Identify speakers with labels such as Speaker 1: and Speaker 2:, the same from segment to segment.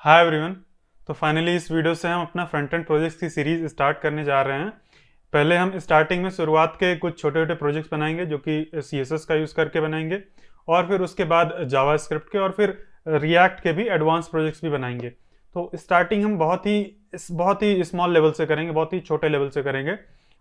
Speaker 1: Hi everyone. तो finally इस video से हम अपना फ्रंट एंड प्रोजेक्ट्स की सीरीज स्टार्ट करने जा रहे हैं। पहले हम स्टार्टिंग में शुरुआत के कुछ छोटे छोटे प्रोजेक्ट्स बनाएंगे जो कि CSS का यूज़ करके बनाएंगे, और फिर उसके बाद जावास्क्रिप्ट के, और फिर रिएक्ट के भी एडवांस प्रोजेक्ट्स भी बनाएंगे। तो स्टार्टिंग हम बहुत ही स्मॉल लेवल से करेंगे, बहुत ही छोटे लेवल से करेंगे।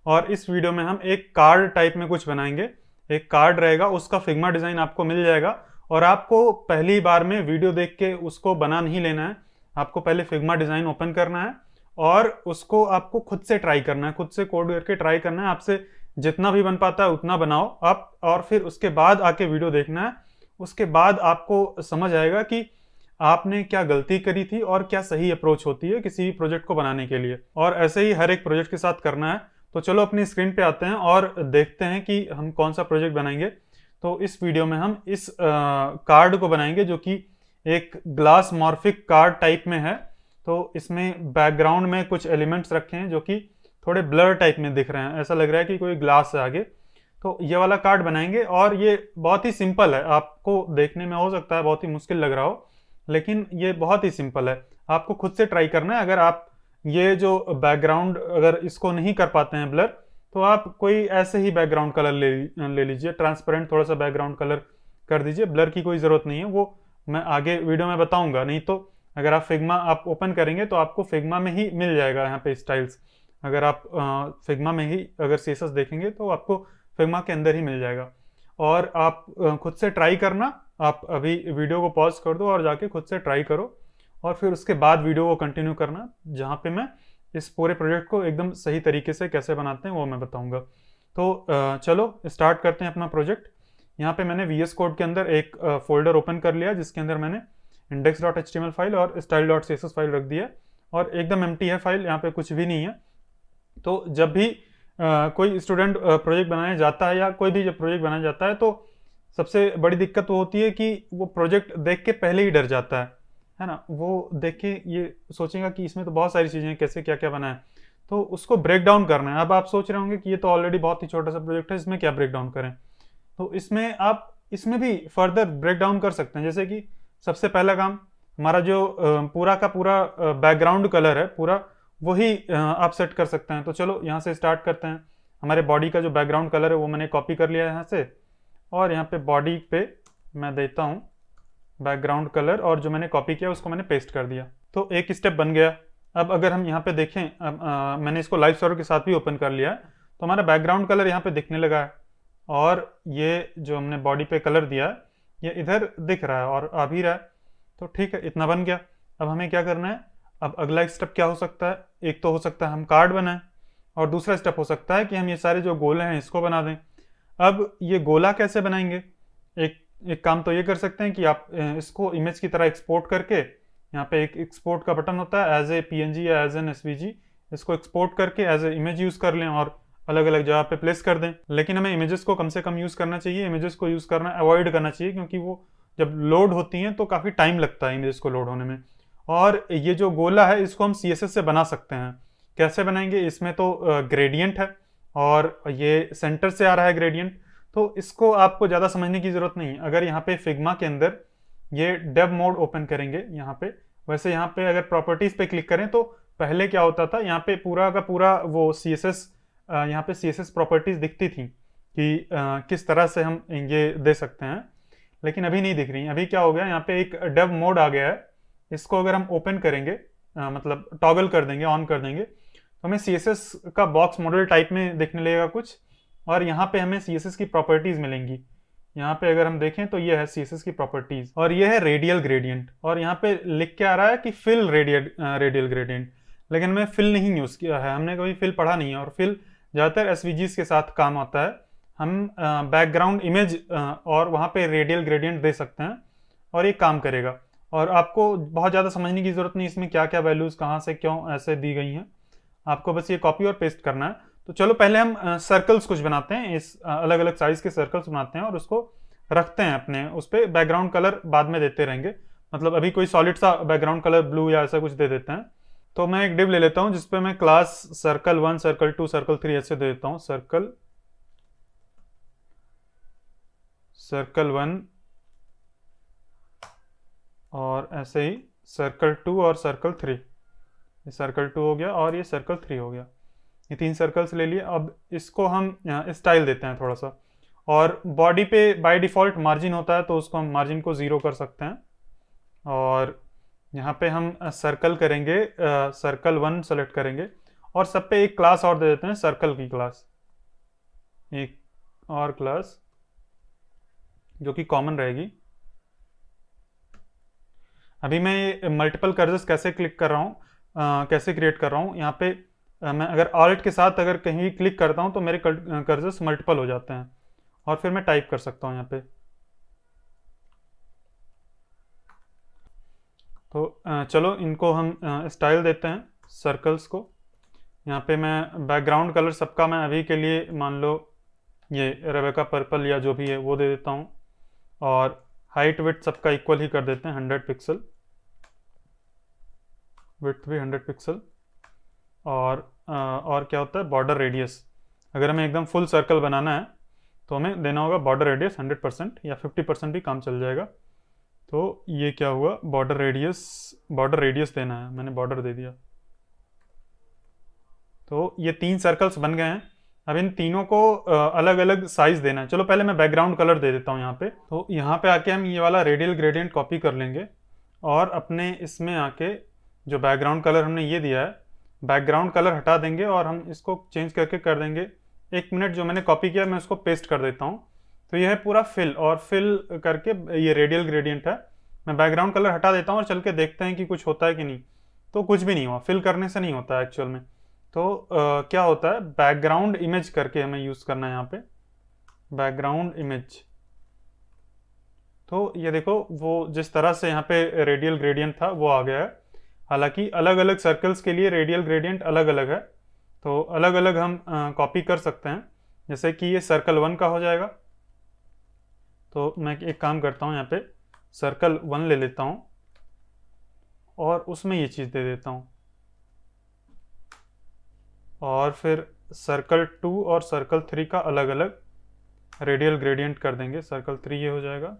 Speaker 1: और इस वीडियो में हम एक कार्ड टाइप में कुछ बनाएंगे। एक कार्ड रहेगा, उसका फिग्मा डिज़ाइन आपको मिल जाएगा, और आपको पहली बार में वीडियो देख के उसको बना नहीं लेना है। आपको पहले फिग्मा डिज़ाइन ओपन करना है और उसको आपको खुद से ट्राई करना है, खुद से कोड करके ट्राई करना है। आपसे जितना भी बन पाता है उतना बनाओ आप, और फिर उसके बाद आके वीडियो देखना है। उसके बाद आपको समझ आएगा कि आपने क्या गलती करी थी और क्या सही अप्रोच होती है किसी भी प्रोजेक्ट को बनाने के लिए। और ऐसे ही हर एक प्रोजेक्ट के साथ करना है। तो चलो अपनी स्क्रीन पे आते हैं और देखते हैं कि हम कौन सा प्रोजेक्ट बनाएंगे। तो इस वीडियो में हम इस कार्ड को बनाएंगे जो कि एक ग्लास मॉर्फिक कार्ड टाइप में है। तो इसमें बैकग्राउंड में कुछ एलिमेंट्स रखे हैं जो कि थोड़े ब्लर टाइप में दिख रहे हैं, ऐसा लग रहा है कि कोई ग्लास है आगे। तो ये वाला कार्ड बनाएंगे, और ये बहुत ही सिंपल है। आपको देखने में हो सकता है बहुत ही मुश्किल लग रहा हो, लेकिन ये बहुत ही सिंपल है। आपको खुद से ट्राई करना है। अगर आप ये जो बैकग्राउंड अगर इसको नहीं कर पाते हैं ब्लर, तो आप कोई ऐसे ही बैकग्राउंड कलर ले लीजिए, ट्रांसपेरेंट थोड़ा सा बैकग्राउंड कलर कर दीजिए। ब्लर की कोई ज़रूरत नहीं है, वो मैं आगे वीडियो में बताऊंगा। नहीं तो अगर आप फिग्मा आप ओपन करेंगे तो आपको फिग्मा में ही मिल जाएगा यहाँ पे स्टाइल्स। अगर आप फिग्मा में ही अगर CSS देखेंगे तो आपको फिग्मा के अंदर ही मिल जाएगा। और आप खुद से ट्राई करना। आप अभी वीडियो को पॉज कर दो और जाके खुद से ट्राई करो, और फिर उसके बाद वीडियो को कंटिन्यू करना, जहाँ पे मैं इस पूरे प्रोजेक्ट को एकदम सही तरीके से कैसे बनाते हैं वो मैं बताऊंगा। तो चलो स्टार्ट करते हैं अपना प्रोजेक्ट। यहाँ पे मैंने VS कोड के अंदर एक फोल्डर ओपन कर लिया, जिसके अंदर मैंने index.html फाइल और style.css फाइल रख दिया, और एकदम एम्प्टी है फाइल, यहाँ पे कुछ भी नहीं है। तो जब भी कोई स्टूडेंट प्रोजेक्ट बनाने जाता है, या कोई भी जब प्रोजेक्ट बनाया जाता है, तो सबसे बड़ी दिक्कत वो होती है कि वो प्रोजेक्ट देख के पहले ही डर जाता है ना। वो देख के ये सोचेगा कि इसमें तो बहुत सारी चीज़ें हैं, कैसे क्या क्या बना है। तो उसको ब्रेक डाउन करना है। अब आप सोच रहे होंगे कि ये तो ऑलरेडी बहुत ही छोटा सा प्रोजेक्ट है, इसमें क्या ब्रेक डाउन करें। तो इसमें आप इसमें भी फर्दर ब्रेक डाउन कर सकते हैं। जैसे कि सबसे पहला काम, हमारा जो पूरा का पूरा बैकग्राउंड कलर है पूरा, वही आप सेट कर सकते हैं। तो चलो यहाँ से स्टार्ट करते हैं। हमारे बॉडी का जो बैकग्राउंड कलर है वो मैंने कॉपी कर लिया है यहाँ से, और यहाँ पे बॉडी पे मैं देता हूँ बैकग्राउंड कलर, और जो मैंने कॉपी किया उसको मैंने पेस्ट कर दिया। तो एक स्टेप बन गया। अब अगर हम यहाँ पे देखें, अब मैंने इसको लाइव सर्वर के साथ भी ओपन कर लिया है, तो हमारा बैकग्राउंड कलर यहाँ पे दिखने लगा है, और ये जो हमने बॉडी पे कलर दिया है ये इधर दिख रहा है और आ भी रहा है। तो ठीक है, इतना बन गया। अब हमें क्या करना है, अब अगला स्टेप क्या हो सकता है। एक तो हो सकता है हम कार्ड बनाएं, और दूसरा स्टेप हो सकता है कि हम ये सारे जो गोले हैं इसको बना दें। अब ये गोला कैसे बनाएंगे, एक एक काम तो ये कर सकते हैं कि आप इसको इमेज की तरह एक्सपोर्ट करके, यहाँ पे एक एक्सपोर्ट का बटन होता है, एज ए PNG या एज एन SVG, इसको एक्सपोर्ट करके एज ए इमेज यूज़ कर लें और अलग अलग जगह पे प्लेस कर दें। लेकिन हमें इमेजेस को कम से कम यूज़ करना चाहिए, इमेजेस को यूज़ करना अवॉइड करना चाहिए, क्योंकि वो जब लोड होती हैं तो काफ़ी टाइम लगता है इमेजेस को लोड होने में। और ये जो गोला है इसको हम CSS से बना सकते हैं। कैसे बनाएंगे, इसमें तो ग्रेडियंट है, और ये सेंटर से आ रहा है ग्रेडियंट। तो इसको आपको ज़्यादा समझने की ज़रूरत नहीं है। अगर यहाँ पे फिग्मा के अंदर ये डेव मोड ओपन करेंगे यहाँ पे, वैसे यहाँ पे अगर प्रॉपर्टीज़ पे क्लिक करें तो पहले क्या होता था, यहाँ पे पूरा का पूरा वो CSS, यहाँ पे CSS प्रॉपर्टीज़ दिखती थी कि किस तरह से हम ये दे सकते हैं, लेकिन अभी नहीं दिख रही। अभी क्या हो गया, यहाँ पे एक डेव मोड आ गया है। इसको अगर हम ओपन करेंगे, मतलब टॉगल कर देंगे, ऑन कर देंगे, तो हमें CSS का बॉक्स मॉडल टाइप में दिखने लगेगा कुछ, और यहाँ पे हमें CSS की प्रॉपर्टीज़ मिलेंगी। यहाँ पे अगर हम देखें तो ये है CSS की प्रॉपर्टीज़, और ये है रेडियल ग्रेडियंट। और यहाँ पे लिख के आ रहा है कि फिल रेडियल ग्रेडियंट, लेकिन मैं फिल नहीं यूज़ किया है, हमने कभी फिल पढ़ा नहीं है। और फिल ज़्यादातर SVGs के साथ काम आता है। हम बैकग्राउंड इमेज और वहाँ पे रेडियल ग्रेडियंट दे सकते हैं, और ये काम करेगा। और आपको बहुत ज़्यादा समझने की ज़रूरत नहीं इसमें क्या क्या वैल्यूज़ कहाँ से क्यों ऐसे दी गई हैं। आपको बस ये कॉपी और पेस्ट करना है। तो चलो पहले हम सर्कल्स कुछ बनाते हैं, इस अलग अलग साइज के सर्कल्स बनाते हैं, और उसको रखते हैं अपने उस पर। बैकग्राउंड कलर बाद में देते रहेंगे, मतलब अभी कोई सॉलिड सा बैकग्राउंड कलर ब्लू या ऐसा कुछ दे देते हैं। तो मैं एक डिव ले लेता हूँ जिसपे मैं क्लास सर्कल 1, सर्कल 2, सर्कल 3 ऐसे दे देता हूँ। सर्कल 1 और ऐसे ही सर्कल 2 और सर्कल 3। ये सर्कल 2 हो गया और ये सर्कल 3 हो गया। ये 3 सर्कल्स ले लिए। अब इसको हम स्टाइल देते हैं थोड़ा सा। और बॉडी पे बाय डिफ़ॉल्ट मार्जिन होता है, तो उसको हम मार्जिन को 0 कर सकते हैं। और यहाँ पे हम सर्कल करेंगे, सर्कल 1 सेलेक्ट करेंगे और सब पे एक क्लास और दे देते हैं, सर्कल की क्लास, एक और क्लास जो कि कॉमन रहेगी। अभी मैं ये मल्टीपल कर्सर्स कैसे क्लिक कर रहा हूँ, कैसे क्रिएट कर रहा हूँ यहाँ पे, मैं अगर ऑल्ट के साथ अगर कहीं भी क्लिक करता हूँ तो मेरे कर्सर्स मल्टीपल हो जाते हैं और फिर मैं टाइप कर सकता हूँ यहाँ पे। तो चलो इनको हम स्टाइल देते हैं सर्कल्स को। यहाँ पे मैं बैकग्राउंड कलर सबका मैं अभी के लिए मान लो ये रेबेका पर्पल या जो भी है वो दे देता हूँ। और हाइट विड्थ सबका इक्वल ही कर देते हैं, 100 पिक्सल, विड्थ भी 100 पिक्सल। और क्या होता है बॉर्डर रेडियस, अगर हमें एकदम फुल सर्कल बनाना है तो हमें देना होगा बॉर्डर रेडियस 100% या 50% भी काम चल जाएगा। तो ये क्या हुआ, बॉर्डर रेडियस देना है, मैंने बॉर्डर दे दिया। तो ये 3 सर्कल्स बन गए हैं। अब इन तीनों को अलग अलग साइज देना है। चलो पहले मैं बैकग्राउंड कलर दे देता हूँ यहाँ पे। तो यहाँ पे आके हम ये वाला रेडियल ग्रेडियंट कॉपी कर लेंगे और अपने इसमें आके जो बैकग्राउंड कलर हमने ये दिया है, बैकग्राउंड कलर हटा देंगे और हम इसको चेंज करके कर देंगे 1 मिनट। जो मैंने कॉपी किया मैं उसको पेस्ट कर देता हूँ। तो यह है पूरा फिल, और फिल करके ये रेडियल ग्रेडियंट है। मैं बैकग्राउंड कलर हटा देता हूँ और चल के देखते हैं कि कुछ होता है कि नहीं। तो कुछ भी नहीं हुआ, फिल करने से नहीं होता है एक्चुअल में। तो क्या होता है, बैकग्राउंड इमेज करके हमें यूज़ करना है यहाँ पे, बैकग्राउंड इमेज। तो ये देखो वो जिस तरह से यहाँ पे रेडियल ग्रेडियंट था वो आ गया है। हालांकि अलग अलग सर्कल्स के लिए रेडियल ग्रेडियंट अलग अलग है, तो अलग अलग हम कॉपी कर सकते हैं। जैसे कि ये सर्कल 1 का हो जाएगा। तो मैं एक काम करता हूँ, यहाँ पे सर्कल 1 ले लेता हूँ और उसमें ये चीज़ दे देता हूँ। और फिर सर्कल 2 और सर्कल 3 का अलग अलग रेडियल ग्रेडियंट कर देंगे। सर्कल 3 ये हो जाएगा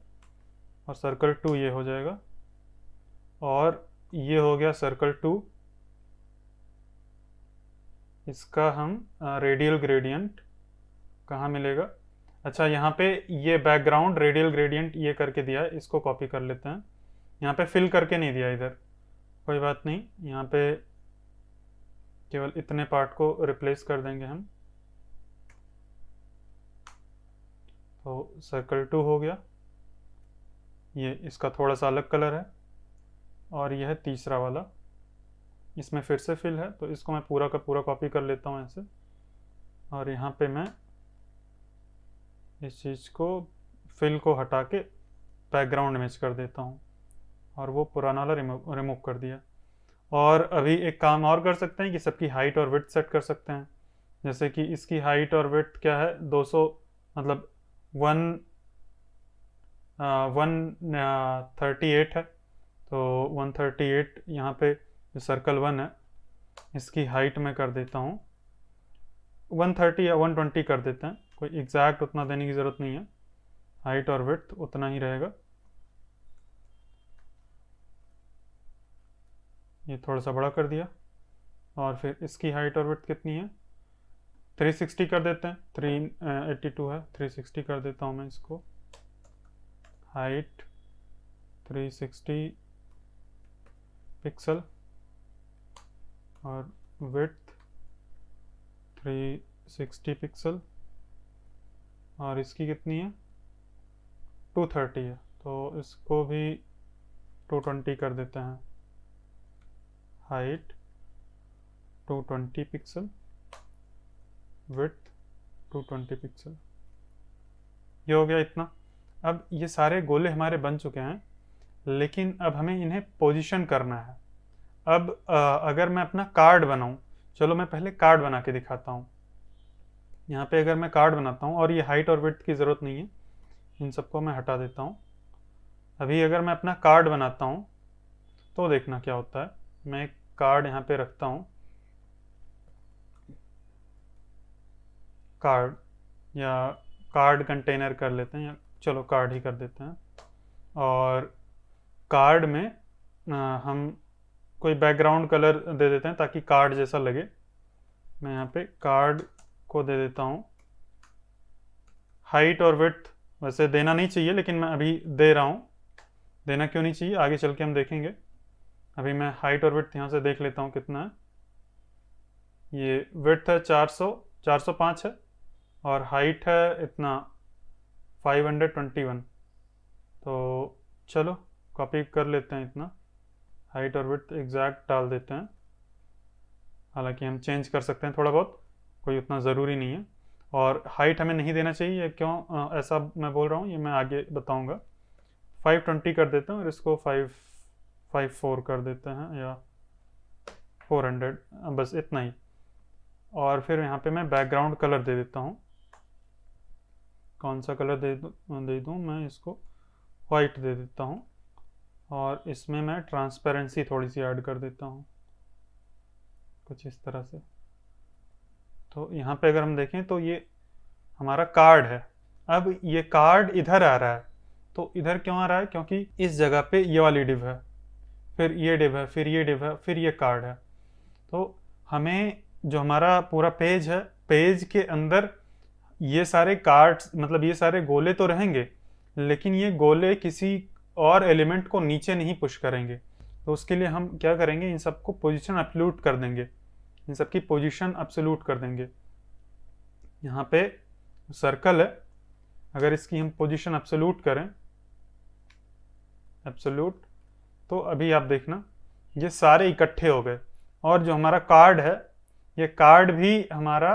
Speaker 1: और सर्कल 2 ये हो जाएगा और ये हो गया सर्कल 2। इसका हम रेडियल ग्रेडियंट कहाँ मिलेगा, अच्छा यहाँ पे ये बैकग्राउंड रेडियल ग्रेडियंट ये करके दिया है, इसको कॉपी कर लेते हैं। यहाँ पे फिल करके नहीं दिया इधर, कोई बात नहीं, यहाँ पे केवल इतने पार्ट को रिप्लेस कर देंगे हम। तो सर्कल 2 हो गया, ये इसका थोड़ा सा अलग कलर है। और यह है तीसरा वाला, इसमें फिर से फिल है, तो इसको मैं पूरा का पूरा कॉपी कर लेता हूँ ऐसे। और यहाँ पे मैं इस चीज़ को फिल को हटा के बैकग्राउंड इमेज कर देता हूँ और वो पुराना वाला रिमूव कर दिया। और अभी एक काम और कर सकते हैं कि सबकी हाइट और विड्थ सेट कर सकते हैं। जैसे कि इसकी हाइट और विड्थ क्या है, 200 मतलब 138 है। तो 138 यहाँ पे जो सर्कल 1 है इसकी हाइट में कर देता हूँ 130 या 120 कर देते हैं, कोई एग्जैक्ट उतना देने की ज़रूरत नहीं है, हाइट और विड्थ उतना ही रहेगा। ये थोड़ा सा बड़ा कर दिया। और फिर इसकी हाइट और विड्थ कितनी है, 360 कर देते हैं, 382 है, 360 कर देता हूँ मैं इसको। हाइट 360 पिक्सल और विड्थ 360 पिक्सल और इसकी कितनी है 230 है, तो इसको भी 220 कर देते हैं। हाइट 220 पिक्सल, विड्थ 220 पिक्सल, ये हो गया इतना। अब ये सारे गोले हमारे बन चुके हैं, लेकिन अब हमें इन्हें पोजीशन करना है। अब अगर मैं अपना कार्ड बनाऊं, चलो मैं पहले कार्ड बना के दिखाता हूँ। यहाँ पे अगर मैं कार्ड बनाता हूँ और ये हाइट और विड्थ की ज़रूरत नहीं है, इन सबको मैं हटा देता हूँ। अभी अगर मैं अपना कार्ड बनाता हूँ तो देखना क्या होता है। मैं एक कार्ड यहाँ पे रखता हूँ, कार्ड या कार्ड कंटेनर कर लेते हैं, या चलो कार्ड ही कर देते हैं। और कार्ड में हम कोई बैकग्राउंड कलर दे देते हैं ताकि कार्ड जैसा लगे। मैं यहाँ पे कार्ड को दे देता हूँ। हाइट और विड्थ वैसे देना नहीं चाहिए, लेकिन मैं अभी दे रहा हूँ। देना क्यों नहीं चाहिए आगे चल के हम देखेंगे। अभी मैं हाइट और विड्थ यहाँ से देख लेता हूँ कितना है। ये विड्थ है 405 है और हाइट है इतना 521। तो चलो कॉपी कर लेते हैं इतना, हाइट और विड्थ एग्जैक्ट डाल देते हैं। हालांकि हम चेंज कर सकते हैं थोड़ा बहुत, कोई उतना ज़रूरी नहीं है। और हाइट हमें नहीं देना चाहिए, क्यों ऐसा मैं बोल रहा हूँ ये मैं आगे बताऊँगा। 520 कर देते हैं और इसको 554 कर देते हैं, या 400, बस इतना ही। और फिर यहाँ पे मैं बैकग्राउंड कलर दे देता हूँ। कौन सा कलर दे दूँ मैं इसको वाइट दे देता हूँ। और इसमें मैं ट्रांसपेरेंसी थोड़ी सी ऐड कर देता हूँ कुछ इस तरह से। तो यहाँ पे अगर हम देखें तो ये हमारा कार्ड है। अब ये कार्ड इधर आ रहा है, तो इधर क्यों आ रहा है? क्योंकि इस जगह पे ये वाली डिव है, फिर ये डिव है, फिर ये डिव है, फिर ये कार्ड है। तो हमें जो हमारा पूरा पेज है, पेज के अंदर ये सारे कार्ड्स, मतलब ये सारे गोले तो रहेंगे, लेकिन ये गोले किसी और एलिमेंट को नीचे नहीं पुश करेंगे। तो उसके लिए हम क्या करेंगे, इन सबको पोजीशन एब्सोल्यूट कर देंगे, इन सबकी पोजीशन एब्सोल्यूट कर देंगे। यहाँ पे सर्कल है, अगर इसकी हम पोजीशन एब्सोल्यूट करें, एब्सोल्यूट, तो अभी आप देखना ये सारे इकट्ठे हो गए। और जो हमारा कार्ड है, ये कार्ड भी हमारा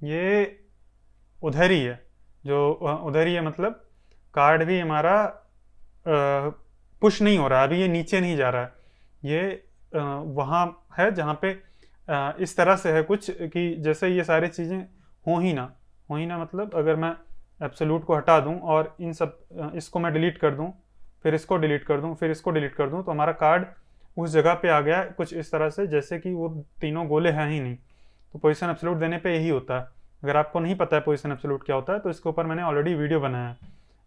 Speaker 1: ये उधर ही है, जो उधर ही है, मतलब कार्ड भी हमारा पुश नहीं हो रहा है, अभी ये नीचे नहीं जा रहा है। ये वहाँ है जहाँ पे इस तरह से है कुछ कि जैसे ये सारी चीज़ें हो ही ना, मतलब अगर मैं एब्सोल्यूट को हटा दूं और इन सब इसको मैं डिलीट कर दूं, फिर इसको डिलीट कर दूं, फिर इसको डिलीट कर दूं, तो हमारा कार्ड उस जगह पे आ गया कुछ इस तरह से, जैसे कि वो तीनों गोले हैं ही नहीं। तो पोजीशन एब्सोल्यूट देने पे यही होता है। अगर आपको नहीं पता है पोजीशन एब्सोल्यूट क्या होता है, तो इसके ऊपर मैंने ऑलरेडी वीडियो बनाया है,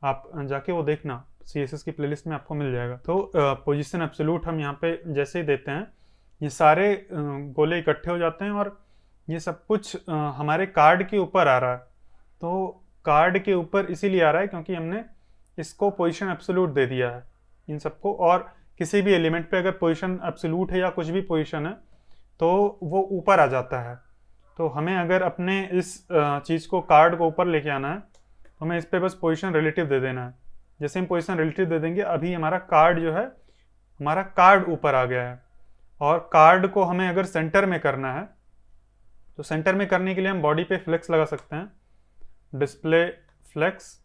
Speaker 1: आप जाके वो देखना, CSS की प्लेलिस्ट में आपको मिल जाएगा। तो पोजीशन एब्सोल्यूट हम यहाँ पे जैसे ही देते हैं, ये सारे गोले इकट्ठे हो जाते हैं और ये सब कुछ हमारे कार्ड के ऊपर आ रहा है। तो कार्ड के ऊपर इसीलिए आ रहा है क्योंकि हमने इसको पोजीशन एब्सोल्यूट दे दिया है इन सबको। और किसी भी एलिमेंट पे अगर पोजीशन एब्सोल्यूट है या कुछ भी पोजीशन है, तो वो ऊपर आ जाता है। तो हमें अगर अपने इस चीज़ को, कार्ड को ऊपर लेके आना है, तो हमें इस पर बस पोजीशन रिलेटिव दे देना है। जैसे हम पोजीशन रिलेटिव दे देंगे, अभी हमारा कार्ड जो है, हमारा कार्ड ऊपर आ गया है। और कार्ड को हमें अगर सेंटर में करना है, तो सेंटर में करने के लिए हम बॉडी पे फ्लेक्स लगा सकते हैं, डिस्प्ले फ्लेक्स,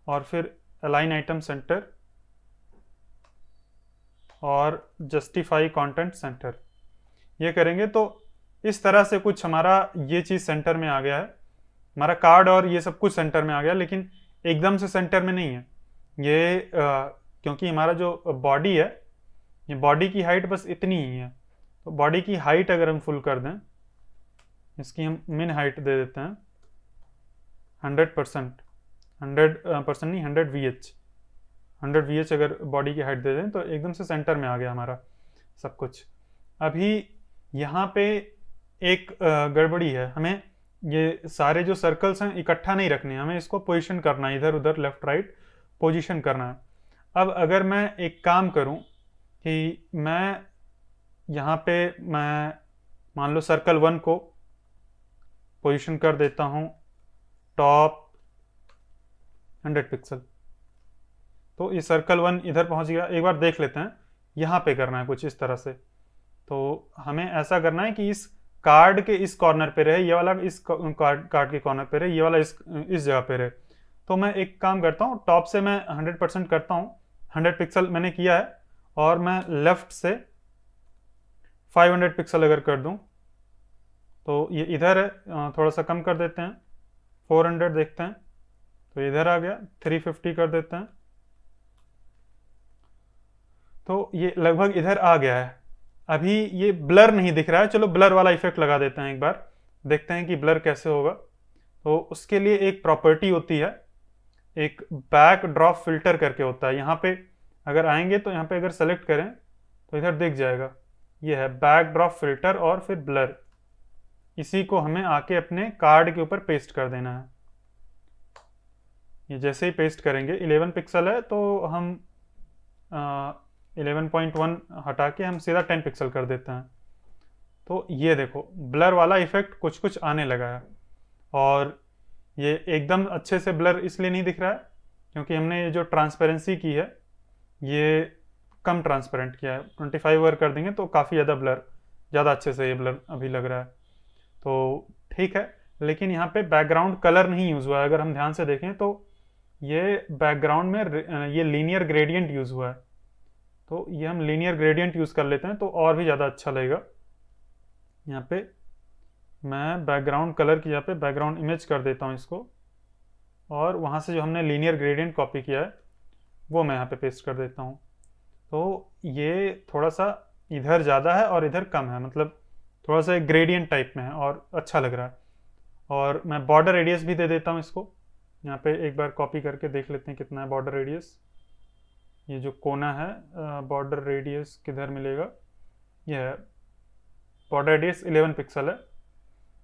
Speaker 1: और फिर अलाइन आइटम सेंटर और जस्टिफाई कंटेंट सेंटर। ये करेंगे तो इस तरह से कुछ हमारा ये चीज़ सेंटर में आ गया है, हमारा कार्ड और ये सब कुछ सेंटर में आ गया, लेकिन एकदम से सेंटर में नहीं है ये, क्योंकि हमारा जो बॉडी है, ये बॉडी की हाइट बस इतनी ही है। तो बॉडी की हाइट अगर हम फुल कर दें, इसकी हम मिन हाइट दे देते हैं 100%, 100% नहीं, 100 VH, 100 VH अगर बॉडी की हाइट दे दें, तो एकदम से सेंटर में आ गया हमारा सब कुछ। अभी यहाँ पे एक गड़बड़ी है, हमें ये सारे जो सर्कल्स हैं इकट्ठा नहीं रखने, हमें इसको पोजीशन करना है, इधर उधर लेफ्ट राइट पोजीशन करना है। अब अगर मैं एक काम करूं कि मैं यहाँ पे मैं मान लो सर्कल 1 को पोजीशन कर देता हूँ टॉप 100 पिक्सल, तो ये सर्कल 1 इधर पहुँच गया। एक बार देख लेते हैं, यहाँ पे करना है कुछ इस तरह से। तो हमें ऐसा करना है कि इस कार्ड के इस कॉर्नर पे रहे, ये वाला इस कार्ड के कॉर्नर पे रहे, ये वाला इस जगह पे रहे। तो मैं एक काम करता हूँ, टॉप से मैं 100% करता हूँ, 100 पिक्सल मैंने किया है, और मैं लेफ्ट से 500 पिक्सल अगर कर दूं, तो ये इधर है, थोड़ा सा कम कर देते हैं, 400 देखते हैं, तो इधर आ गया, 350 कर देते हैं, तो ये लगभग इधर आ गया है। अभी ये ब्लर नहीं दिख रहा है, चलो ब्लर वाला इफेक्ट लगा देते हैं, एक बार देखते हैं कि ब्लर कैसे होगा। तो उसके लिए एक प्रॉपर्टी होती है, एक बैक ड्रॉप फिल्टर करके होता है। यहाँ पे अगर आएंगे तो यहाँ पे अगर सेलेक्ट करें तो इधर दिख जाएगा, ये है बैकड्रॉप फिल्टर और फिर ब्लर। इसी को हमें आके अपने कार्ड के ऊपर पेस्ट कर देना है। ये जैसे ही पेस्ट करेंगे, 11 पिक्सल है तो हम 11.1 हटा के हम सीधा 10 पिक्सल कर देते हैं। तो ये देखो ब्लर वाला इफेक्ट कुछ कुछ आने लगा है। और ये एकदम अच्छे से ब्लर इसलिए नहीं दिख रहा है क्योंकि हमने ये जो ट्रांसपेरेंसी की है ये कम ट्रांसपेरेंट किया है। 25 अगर कर देंगे तो काफ़ी ज़्यादा अच्छे से ये ब्लर अभी लग रहा है। तो ठीक है, लेकिन यहाँ पे बैकग्राउंड कलर नहीं यूज़ हुआ है। अगर हम ध्यान से देखें तो ये बैकग्राउंड में ये लीनियर ग्रेडियंट यूज़ हुआ है। तो ये हम लीनियर ग्रेडियंट यूज़ कर लेते हैं तो और भी ज़्यादा अच्छा लगेगा। यहाँ पे मैं बैकग्राउंड कलर की जगह पे बैकग्राउंड इमेज कर देता हूँ इसको, और वहाँ से जो हमने लीनियर ग्रेडियंट कॉपी किया है वो मैं यहाँ पे पेस्ट कर देता हूँ। तो ये थोड़ा सा इधर ज़्यादा है और इधर कम है, मतलब थोड़ा सा एक ग्रेडियंट टाइप में है और अच्छा लग रहा है। और मैं बॉर्डर रेडियस भी दे देता हूँ इसको। यहाँ पे एक बार कॉपी करके देख लेते हैं कितना है बॉर्डर रेडियस। ये जो कोना है बॉर्डर रेडियस किधर मिलेगा, ये है बॉर्डर रेडियस 11 पिक्सल है।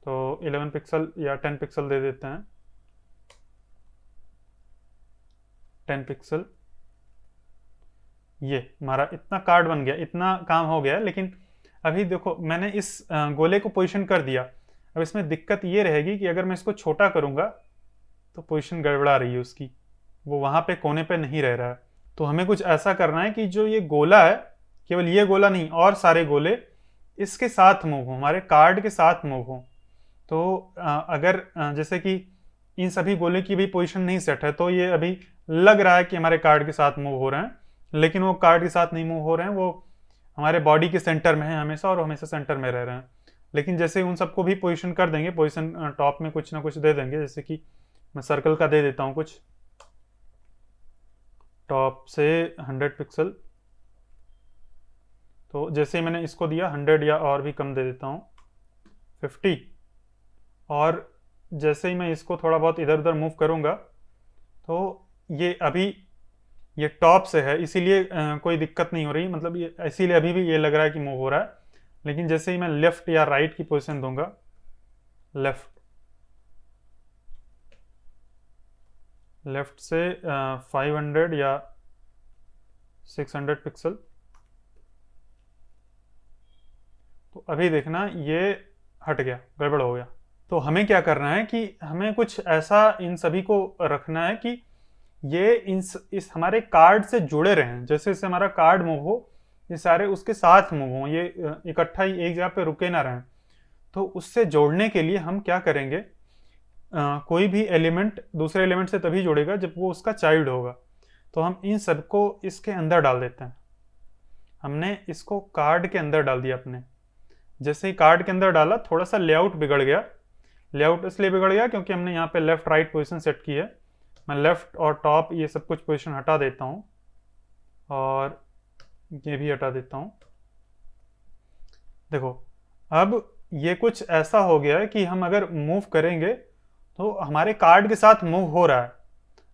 Speaker 1: तो 11 पिक्सल या 10 पिक्सल दे देते हैं, 10 पिक्सल। ये हमारा इतना कार्ड बन गया, इतना काम हो गया। लेकिन अभी देखो मैंने इस गोले को पोजीशन कर दिया। अब इसमें दिक्कत ये रहेगी कि अगर मैं इसको छोटा करूंगा तो पोजीशन गड़बड़ा रही है उसकी, वो वहां पे कोने पे नहीं रह रहा है। तो हमें कुछ ऐसा करना है कि जो ये गोला है, केवल ये गोला नहीं और सारे गोले इसके साथ मूव हो, हमारे कार्ड के साथ मूव हो। तो अगर जैसे कि इन सभी गोले की भी पोजीशन नहीं सेट है तो ये अभी लग रहा है कि हमारे कार्ड के साथ मूव हो रहे हैं, लेकिन वो कार्ड के साथ नहीं मूव हो रहे हैं, वो हमारे बॉडी के सेंटर में है हमेशा और हमेशा सेंटर में रह रहे हैं। लेकिन जैसे उन सबको भी पोजीशन कर देंगे, पोजीशन टॉप में कुछ ना कुछ दे देंगे, जैसे कि मैं सर्कल का दे देता हूँ कुछ, टॉप से 100 पिक्सल। तो जैसे ही मैंने इसको दिया 100 या और भी कम दे देता हूँ 50। और जैसे ही मैं इसको थोड़ा बहुत इधर उधर मूव करूँगा तो ये अभी ये टॉप से है इसीलिए कोई दिक्कत नहीं हो रही, मतलब ये इसीलिए अभी भी ये लग रहा है कि मूव हो रहा है। लेकिन जैसे ही मैं लेफ्ट या राइट की पोजीशन दूंगा, लेफ्ट से 500 या 600 पिक्सल, तो अभी देखना ये हट गया, गड़बड़ हो गया। तो हमें क्या करना है कि हमें कुछ ऐसा इन सभी को रखना है कि ये इस हमारे कार्ड से जुड़े रहें। जैसे जैसे हमारा कार्ड मूव हो ये सारे उसके साथ मूव हो, ये इकट्ठा ही एक जगह पे रुके ना रहें। तो उससे जोड़ने के लिए हम क्या करेंगे, कोई भी एलिमेंट दूसरे एलिमेंट से तभी जुड़ेगा जब वो उसका चाइल्ड होगा। तो हम इन सबको इसके अंदर डाल देते हैं। हमने इसको कार्ड के अंदर डाल दिया अपने। जैसे ही कार्ड के अंदर डाला थोड़ा सा लेआउट बिगड़ गया। लेआउट इसलिए बिगड़ गया क्योंकि हमने यहाँ पे लेफ्ट राइट पोजीशन सेट की है। मैं लेफ्ट और टॉप ये सब कुछ पोजीशन हटा देता हूँ और ये भी हटा देता हूँ। देखो अब ये कुछ ऐसा हो गया है कि हम अगर मूव करेंगे तो हमारे कार्ड के साथ मूव हो रहा है।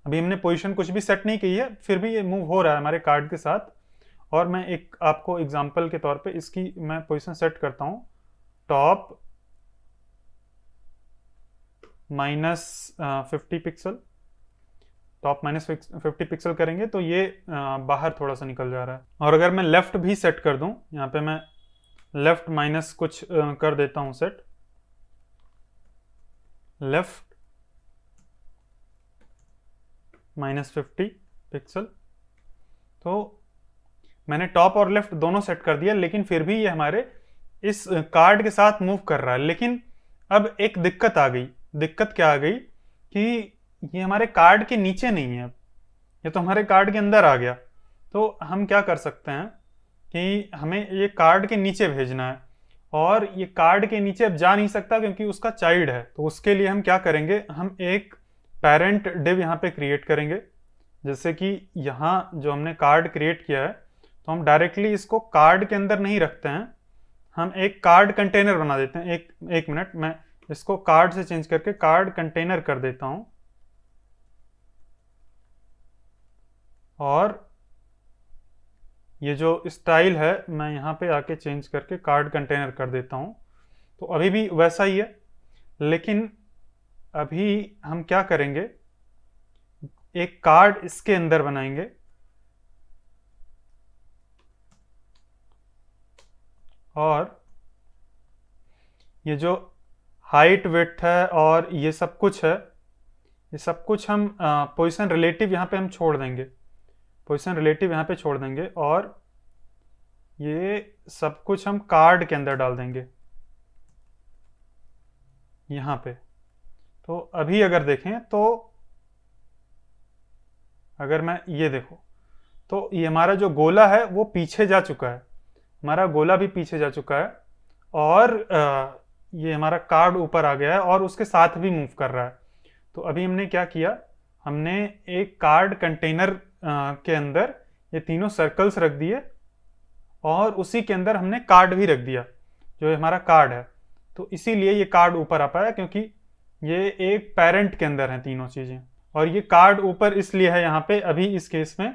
Speaker 1: अभी हमने पोजीशन कुछ भी सेट नहीं की है, फिर भी ये मूव हो रहा है हमारे कार्ड के साथ। और मैं एक आपको एग्जांपल के तौर पे इसकी मैं पोजीशन सेट करता हूँ, टॉप -50 पिक्सल। टॉप -50 पिक्सल करेंगे तो ये बाहर थोड़ा सा निकल जा रहा है। और अगर मैं लेफ्ट भी सेट कर दूं, यहाँ पे मैं लेफ्ट माइनस कुछ कर देता हूं सेट, लेफ्ट -50 पिक्सल। तो मैंने टॉप और लेफ्ट दोनों सेट कर दिया, लेकिन फिर भी ये हमारे इस कार्ड के साथ मूव कर रहा है। लेकिन अब एक दिक्कत आ गई। दिक्कत क्या आ गई कि ये हमारे कार्ड के नीचे नहीं है, ये तो हमारे कार्ड के अंदर आ गया। तो हम क्या कर सकते हैं कि हमें ये कार्ड के नीचे भेजना है, और ये कार्ड के नीचे अब जा नहीं सकता क्योंकि उसका चाइल्ड है। तो उसके लिए हम क्या करेंगे, हम एक पेरेंट डिव यहाँ पे क्रिएट करेंगे। जैसे कि यहाँ जो हमने कार्ड क्रिएट किया है तो हम डायरेक्टली इसको कार्ड के अंदर नहीं रखते हैं, हम एक कार्ड कंटेनर बना देते हैं। एक मिनट, मैं इसको कार्ड से चेंज करके कार्ड कंटेनर कर देता हूं। और ये जो स्टाइल है मैं यहाँ पे आके चेंज करके कार्ड कंटेनर कर देता हूँ। तो अभी भी वैसा ही है, लेकिन अभी हम क्या करेंगे, एक कार्ड इसके अंदर बनाएंगे और ये जो हाइट विड्थ है और ये सब कुछ है, ये सब कुछ हम पोजीशन रिलेटिव यहाँ पे हम छोड़ देंगे, पोजीशन रिलेटिव यहाँ पे छोड़ देंगे और ये सब कुछ हम कार्ड के अंदर डाल देंगे यहाँ पे। तो अभी अगर देखें तो अगर मैं ये देखो तो ये हमारा जो गोला है वो पीछे जा चुका है, हमारा गोला भी पीछे जा चुका है और ये हमारा कार्ड ऊपर आ गया है और उसके साथ भी मूव कर रहा है। तो अभी हमने क्या किया, हमने एक कार्ड कंटेनर के अंदर ये तीनों सर्कल्स रख दिए और उसी के अंदर हमने कार्ड भी रख दिया जो हमारा कार्ड है। तो इसीलिए ये कार्ड ऊपर आ पाया क्योंकि ये एक पेरेंट के अंदर हैं तीनों चीज़ें। और ये कार्ड ऊपर इसलिए है यहाँ पे अभी इस केस में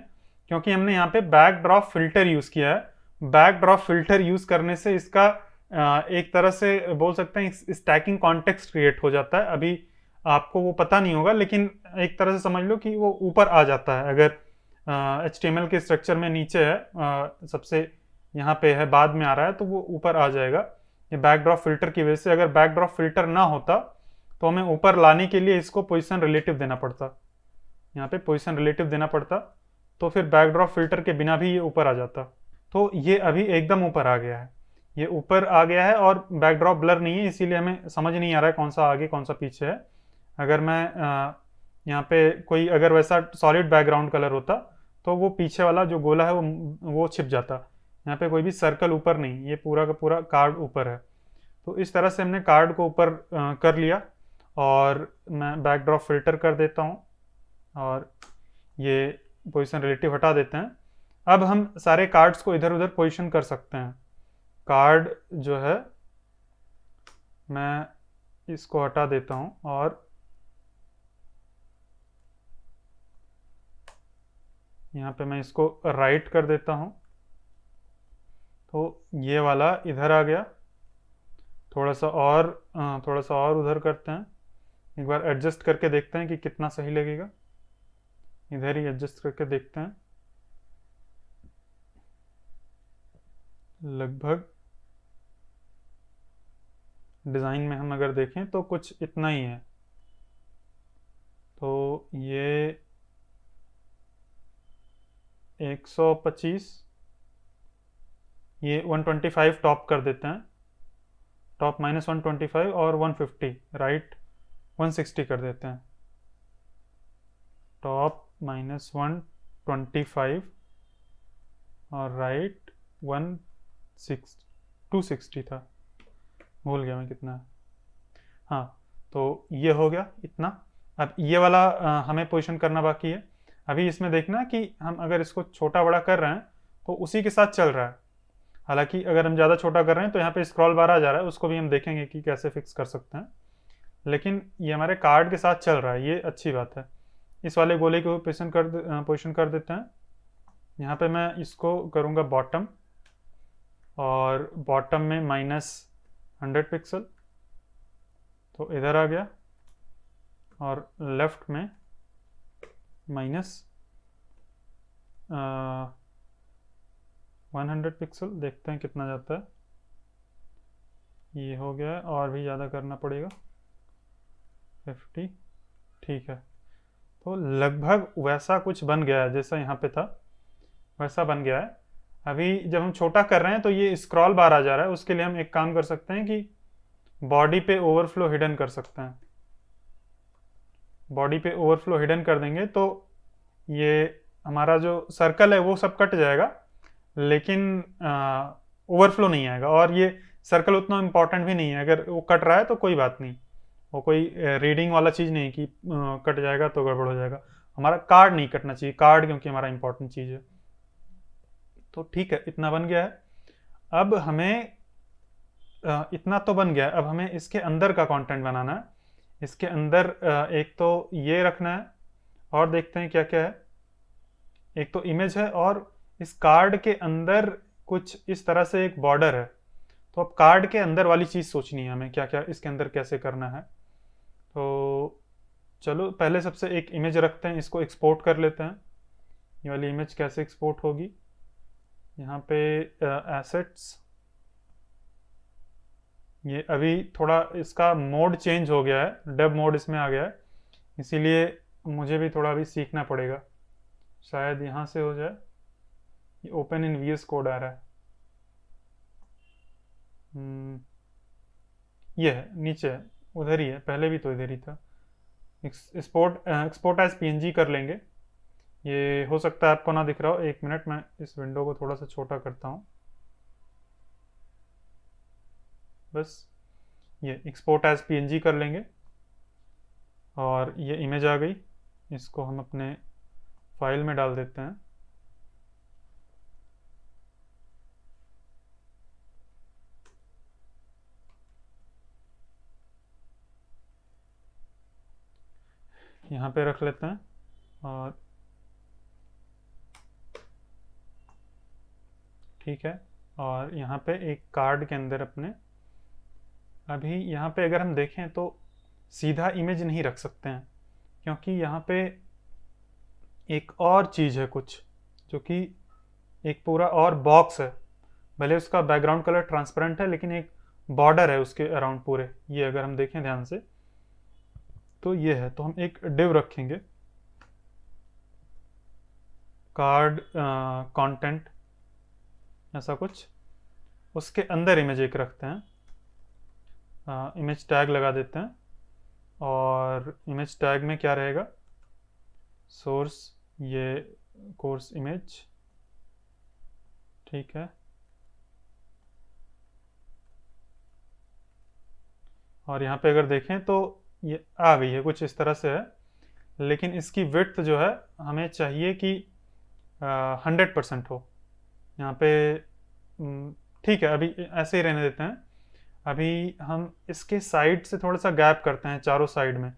Speaker 1: क्योंकि हमने यहाँ पे बैकड्रॉप फिल्टर यूज़ किया है। बैकड्रॉप फिल्टर यूज़ करने से इसका एक तरह से बोल सकते हैं स्टैकिंग कॉन्टेक्स्ट क्रिएट हो जाता है। अभी आपको वो पता नहीं होगा, लेकिन एक तरह से समझ लो कि वो ऊपर आ जाता है। अगर HTML के स्ट्रक्चर में नीचे है, सबसे यहाँ पे है, बाद में आ रहा है, तो वो ऊपर आ जाएगा ये बैकड्रॉप फिल्टर की वजह से। अगर बैकड्रॉप फिल्टर ना होता तो हमें ऊपर लाने के लिए इसको पोजीशन रिलेटिव देना पड़ता, यहाँ पे पोजीशन रिलेटिव देना पड़ता, तो फिर बैकड्रॉप फिल्टर के बिना भी ये ऊपर आ जाता। तो ये अभी एकदम ऊपर आ गया है, ये ऊपर आ गया है और बैकड्रॉप ब्लर नहीं है, इसीलिए हमें समझ नहीं आ रहा है कौन सा आगे कौन सा पीछे है। अगर मैं यहाँ पे कोई अगर वैसा सॉलिड बैकग्राउंड कलर होता तो वो पीछे वाला जो गोला है वो छिप जाता। यहाँ पे कोई भी सर्कल ऊपर नहीं, ये पूरा का पूरा कार्ड ऊपर है। तो इस तरह से हमने कार्ड को ऊपर कर लिया और मैं बैकड्रॉप फिल्टर कर देता हूँ और ये पोजीशन रिलेटिव हटा देते हैं। अब हम सारे कार्ड्स को इधर उधर पोजीशन कर सकते हैं। कार्ड जो है मैं इसको हटा देता हूँ और यहाँ पे मैं इसको राइट कर देता हूँ, तो ये वाला इधर आ गया। थोड़ा सा और उधर करते हैं, एक बार एडजस्ट करके देखते हैं कि कितना सही लगेगा। इधर ही एडजस्ट करके देखते हैं, लगभग डिज़ाइन में हम अगर देखें तो कुछ इतना ही है। तो ये 125, ये 125 टॉप कर देते हैं, टॉप -125 और 150 राइट 160 कर देते हैं। टॉप -125 और राइट 260 था, भूल गया मैं कितना है। हाँ, तो ये हो गया इतना। अब ये वाला हमें पोजीशन करना बाकी है। अभी इसमें देखना कि हम अगर इसको छोटा बड़ा कर रहे हैं तो उसी के साथ चल रहा है। हालांकि अगर हम ज़्यादा छोटा कर रहे हैं तो यहाँ पे स्क्रॉल बार आ जा रहा है, उसको भी हम देखेंगे कि कैसे फिक्स कर सकते हैं। लेकिन ये हमारे कार्ड के साथ चल रहा है, ये अच्छी बात है। इस वाले गोले को पोजीशन कर देते हैं। यहाँ पे मैं इसको करूँगा बॉटम और बॉटम में -100 पिक्सल, तो इधर आ गया। और लेफ्ट में -100 पिक्सल, देखते हैं कितना जाता है। ये हो गया, और भी ज़्यादा करना पड़ेगा, 50, ठीक है। तो लगभग वैसा कुछ बन गया है, जैसा यहाँ पे था वैसा बन गया है। अभी जब हम छोटा कर रहे हैं तो ये स्क्रॉल बार आ जा रहा है, उसके लिए हम एक काम कर सकते हैं कि बॉडी पे ओवरफ्लो हिडन कर सकते हैं। बॉडी पे ओवरफ्लो हिडन कर देंगे तो ये हमारा जो सर्कल है वो सब कट जाएगा, लेकिन ओवरफ्लो नहीं आएगा। और ये सर्कल उतना इम्पोर्टेंट भी नहीं है, अगर वो कट रहा है तो कोई बात नहीं, वो कोई रीडिंग वाला चीज़ नहीं कि कट जाएगा तो गड़बड़ हो जाएगा। हमारा कार्ड नहीं कटना चाहिए, कार्ड क्योंकि हमारा इंपॉर्टेंट चीज़ है। तो ठीक है, इतना बन गया है। अब हमें इतना तो बन गया है, अब हमें इसके अंदर का कंटेंट बनाना है। इसके अंदर एक तो ये रखना है और देखते हैं क्या क्या है। एक तो इमेज है और इस कार्ड के अंदर कुछ इस तरह से एक बॉर्डर है। तो अब कार्ड के अंदर वाली चीज़ सोचनी है हमें, क्या क्या इसके अंदर कैसे करना है। तो चलो पहले सबसे एक इमेज रखते हैं, इसको एक्सपोर्ट कर लेते हैं। ये वाली इमेज कैसे एक्सपोर्ट होगी, यहाँ पे एसेट्स, ये अभी थोड़ा इसका मोड चेंज हो गया है, डेव मोड इसमें आ गया है, इसीलिए मुझे भी थोड़ा अभी सीखना पड़ेगा। शायद यहाँ से हो जाए। ये ओपन इन वीएस कोड आ रहा है। ये है, नीचे है, उधर ही है, पहले भी तो इधर ही था। एक्सपोर्ट एज पीएनजी कर लेंगे। ये हो सकता है आपको ना दिख रहा हो, एक मिनट मैं इस विंडो को थोड़ा सा छोटा करता हूँ। बस ये एक्सपोर्ट एज पीएनजी कर लेंगे और ये इमेज आ गई। इसको हम अपने फाइल में डाल देते हैं। यहाँ पे रख लेते हैं और ठीक है। और यहाँ पे एक कार्ड के अंदर अपने, अभी यहाँ पे अगर हम देखें तो सीधा इमेज नहीं रख सकते हैं, क्योंकि यहाँ पे एक और चीज़ है कुछ, जो कि एक पूरा और बॉक्स है। भले उसका बैकग्राउंड कलर ट्रांसपेरेंट है, लेकिन एक बॉर्डर है उसके अराउंड पूरे। ये अगर हम देखें ध्यान से तो ये है। तो हम एक डिव रखेंगे, कार्ड कंटेंट ऐसा कुछ, उसके अंदर इमेज एक रखते हैं, इमेज टैग लगा देते हैं। और इमेज टैग में क्या रहेगा, सोर्स, ये कोर्स इमेज, ठीक है। और यहाँ पे अगर देखें तो ये आ गई है, कुछ इस तरह से है, लेकिन इसकी विड्थ जो है हमें चाहिए कि 100% हो। यहाँ पे ठीक है, अभी ऐसे ही रहने देते हैं। अभी हम इसके साइड से थोड़ा सा गैप करते हैं चारों साइड में,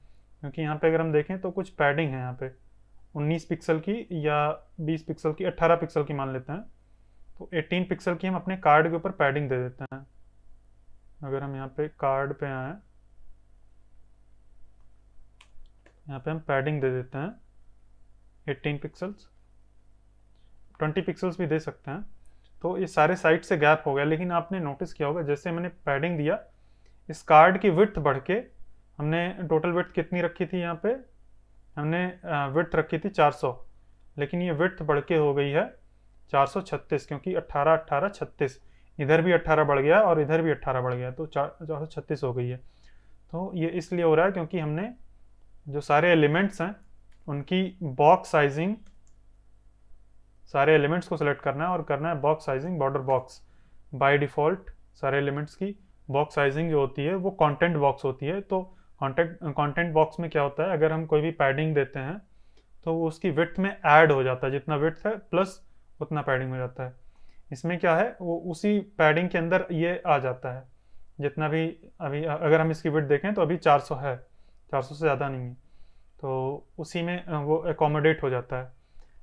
Speaker 1: क्योंकि यहाँ पे अगर हम देखें तो कुछ पैडिंग है यहाँ पे 19 पिक्सल की या 20 पिक्सल की, 18 पिक्सल की मान लेते हैं। तो 18 पिक्सल की हम अपने कार्ड के ऊपर पैडिंग दे देते हैं। अगर हम यहाँ पे कार्ड पे आए, यहाँ पे हम पैडिंग दे देते हैं 18 पिक्सल्स, 20 पिक्सल्स भी दे सकते हैं। तो ये सारे साइड से गैप हो गया, लेकिन आपने नोटिस किया होगा जैसे मैंने पैडिंग दिया, इस कार्ड की विड्थ बढ़ के, हमने टोटल विड्थ कितनी रखी थी यहाँ पे, हमने विड्थ रखी थी 400, लेकिन ये विड्थ बढ़ के हो गई है 436, क्योंकि 18 18 36, इधर भी 18 बढ़ गया और इधर भी 18 बढ़ गया, तो 436 हो गई है। तो ये इसलिए हो रहा है क्योंकि हमने जो सारे एलिमेंट्स हैं उनकी बॉक्स साइजिंग, सारे एलिमेंट्स को सिलेक्ट करना है और करना है box sizing border box. By default सारे एलिमेंट्स की बॉक्स साइजिंग जो होती है वो कंटेंट बॉक्स होती है। तो कंटेंट बॉक्स में क्या होता है, अगर हम कोई भी पैडिंग देते हैं तो वो उसकी विड्थ में ऐड हो जाता है, जितना विड्थ है प्लस उतना पैडिंग हो जाता है। इसमें क्या है, वो उसी पैडिंग के अंदर ये आ जाता है जितना भी। अभी अगर हम इसकी विड्थ देखें तो अभी 400 है, 400 से ज़्यादा नहीं है, तो उसी में वो एकोमोडेट हो जाता है।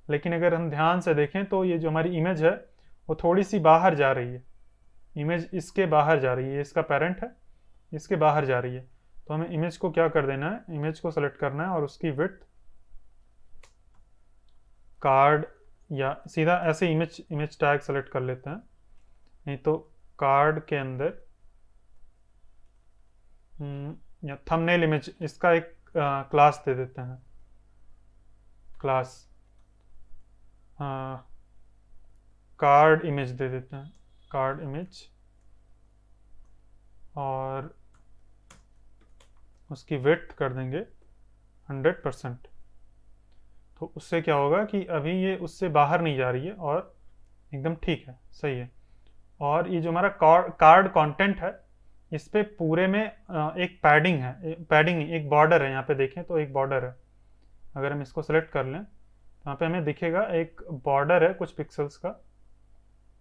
Speaker 1: लेकिन अगर हम ध्यान से देखें तो ये जो हमारी इमेज है वो थोड़ी सी बाहर जा रही है, इमेज इसके बाहर जा रही है, इसका पेरेंट है, इसके बाहर जा रही है। तो हमें इमेज को क्या कर देना है, इमेज को सेलेक्ट करना है और उसकी विड्थ कार्ड, या सीधा ऐसे इमेज टैग सेलेक्ट कर लेते हैं, नहीं तो कार्ड के अंदर या थंबनेल इमेज, इसका एक क्लास दे देते हैं, क्लास कार्ड इमेज दे देते हैं, कार्ड इमेज, और उसकी विड्थ कर देंगे 100%। तो उससे क्या होगा कि अभी ये उससे बाहर नहीं जा रही है और एकदम ठीक है, सही है। और ये जो हमारा कार्ड कंटेंट है, इस पे पूरे में एक पैडिंग है, पैडिंग एक बॉर्डर है, यहाँ पे देखें तो एक बॉर्डर है। अगर हम इसको सेलेक्ट कर लें तो यहाँ पे हमें दिखेगा एक बॉर्डर है कुछ पिक्सल्स का,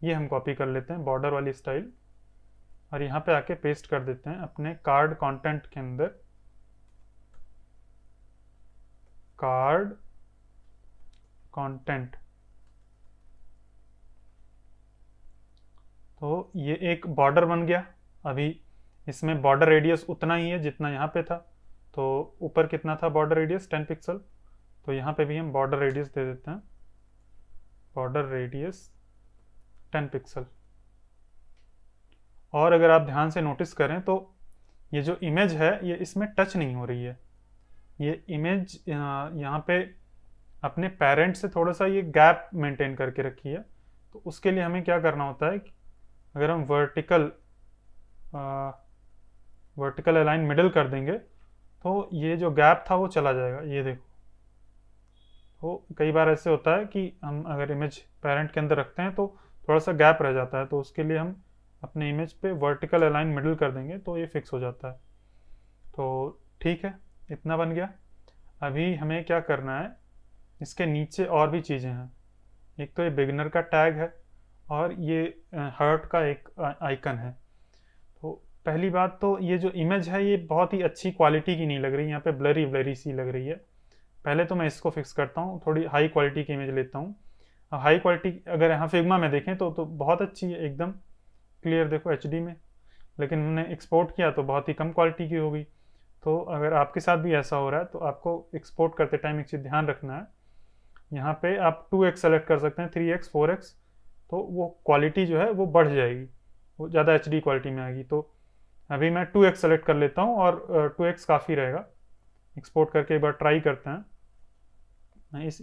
Speaker 1: ये हम कॉपी कर लेते हैं बॉर्डर वाली स्टाइल, और यहाँ पे आके पेस्ट कर देते हैं अपने कार्ड कंटेंट के अंदर, कार्ड कंटेंट। तो ये एक बॉर्डर बन गया। अभी इसमें बॉर्डर रेडियस उतना ही है जितना यहाँ पे था। तो ऊपर कितना था बॉर्डर रेडियस? 10 पिक्सल। तो यहाँ पे भी हम बॉर्डर रेडियस दे देते हैं, बॉर्डर रेडियस 10 पिक्सल। और अगर आप ध्यान से नोटिस करें तो ये जो इमेज है ये इसमें टच नहीं हो रही है। ये इमेज यहाँ पे अपने पेरेंट से थोड़ा सा ये गैप मेंटेन करके रखी है। तो उसके लिए हमें क्या करना होता है कि अगर हम वर्टिकल अलाइन मिडल कर देंगे तो ये जो गैप था वो चला जाएगा। ये देखो, तो कई बार ऐसे होता है कि हम अगर इमेज पेरेंट के अंदर रखते हैं तो थोड़ा सा गैप रह जाता है। तो उसके लिए हम अपने इमेज पे वर्टिकल अलाइन मिडल कर देंगे तो ये फिक्स हो जाता है। तो ठीक है, इतना बन गया। अभी हमें क्या करना है, इसके नीचे और भी चीज़ें हैं। एक तो ये बिगिनर का टैग है और ये हर्ट का एक आइकन है। तो पहली बात तो ये जो इमेज है ये बहुत ही अच्छी क्वालिटी की नहीं लग रही, यहाँ पे ब्लरी ब्लरी सी लग रही है। पहले तो मैं इसको फिक्स करता हूँ, थोड़ी हाई क्वालिटी की इमेज लेता हूँ। हाई क्वालिटी अगर यहाँ फिग्मा में देखें तो बहुत अच्छी है, एकदम क्लियर देखो एचडी में। लेकिन हमने एक्सपोर्ट किया तो बहुत ही कम क्वालिटी की होगी। तो अगर आपके साथ भी ऐसा हो रहा है तो आपको एक्सपोर्ट करते टाइम एक चीज़ ध्यान रखना है, यहाँ पे आप 2x सेलेक्ट कर सकते हैं, 3x 4x, तो वो क्वालिटी जो है वो बढ़ जाएगी, वो ज़्यादा एचडी क्वालिटी में आएगी। तो अभी मैं 2x सेलेक्ट कर लेता हूँ और 2x काफ़ी रहेगा। एक्सपोर्ट करके एक बार ट्राई करते हैं। मैं इस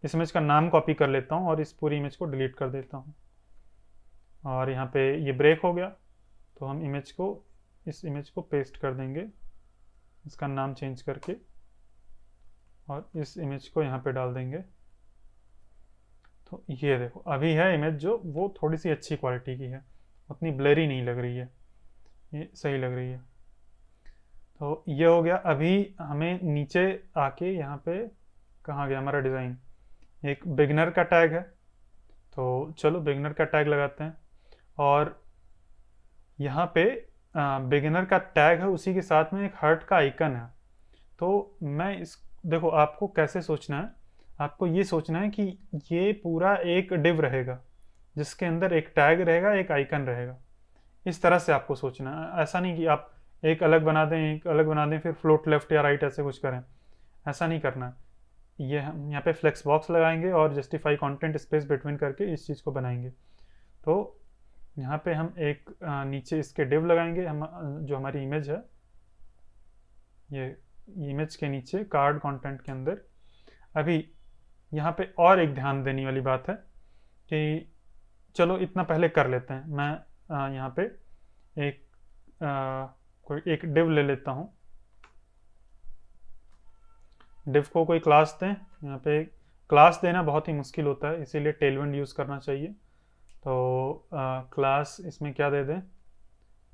Speaker 1: इमेज का नाम कॉपी कर लेता हूँ और इस पूरी इमेज को डिलीट कर देता हूँ। और यहाँ पे ये ब्रेक हो गया। तो हम इस इमेज को पेस्ट कर देंगे, इसका नाम चेंज करके, और इस इमेज को यहाँ पे डाल देंगे। तो ये देखो अभी है इमेज जो वो थोड़ी सी अच्छी क्वालिटी की है, उतनी ब्लरी नहीं लग रही है, ये सही लग रही है। तो ये हो गया। अभी हमें नीचे आके यहाँ पे कहाँ गया हमारा डिज़ाइन, एक बिगनर का टैग है। तो चलो बिगनर का टैग लगाते हैं। और यहाँ पे बिगिनर का टैग है, उसी के साथ में एक हार्ट का आइकन है। तो देखो आपको कैसे सोचना है, आपको ये सोचना है कि ये पूरा एक डिव रहेगा जिसके अंदर एक टैग रहेगा, एक आइकन रहेगा। इस तरह से आपको सोचना है। ऐसा नहीं कि आप एक अलग बना दें फिर फ्लोट लेफ्ट या राइट ऐसे कुछ करें, ऐसा नहीं करना। ये हम यहाँ पे फ्लेक्स बॉक्स लगाएंगे और जस्टिफाई कंटेंट स्पेस बिटवीन करके इस चीज़ को बनाएंगे। तो यहाँ पे हम एक नीचे इसके डिव लगाएंगे, हम जो हमारी इमेज है ये इमेज के नीचे कार्ड कंटेंट के अंदर। अभी यहाँ पे और एक ध्यान देने वाली बात है कि चलो इतना पहले कर लेते हैं। मैं यहाँ पे कोई एक डिव ले लेता हूँ। डिव को कोई क्लास दें। यहाँ पे क्लास देना बहुत ही मुश्किल होता है, इसीलिए टेलविंड यूज़ करना चाहिए। तो क्लास इसमें क्या दे दें,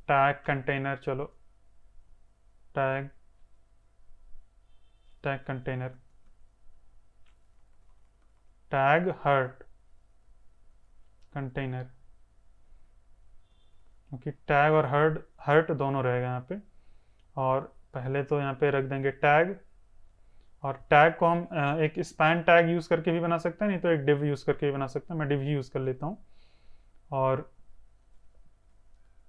Speaker 1: टैग कंटेनर। चलो tag container, tag hurt container, क्योंकि टैग और हर्ट दोनों रहेगा यहाँ पे। और पहले तो यहाँ पे रख देंगे टैग, और टैग को हम एक स्पैन टैग यूज़ करके भी बना सकते हैं, नहीं तो एक डिव यूज़ करके भी बना सकते हैं। मैं डिव ही यूज़ कर लेता हूँ। और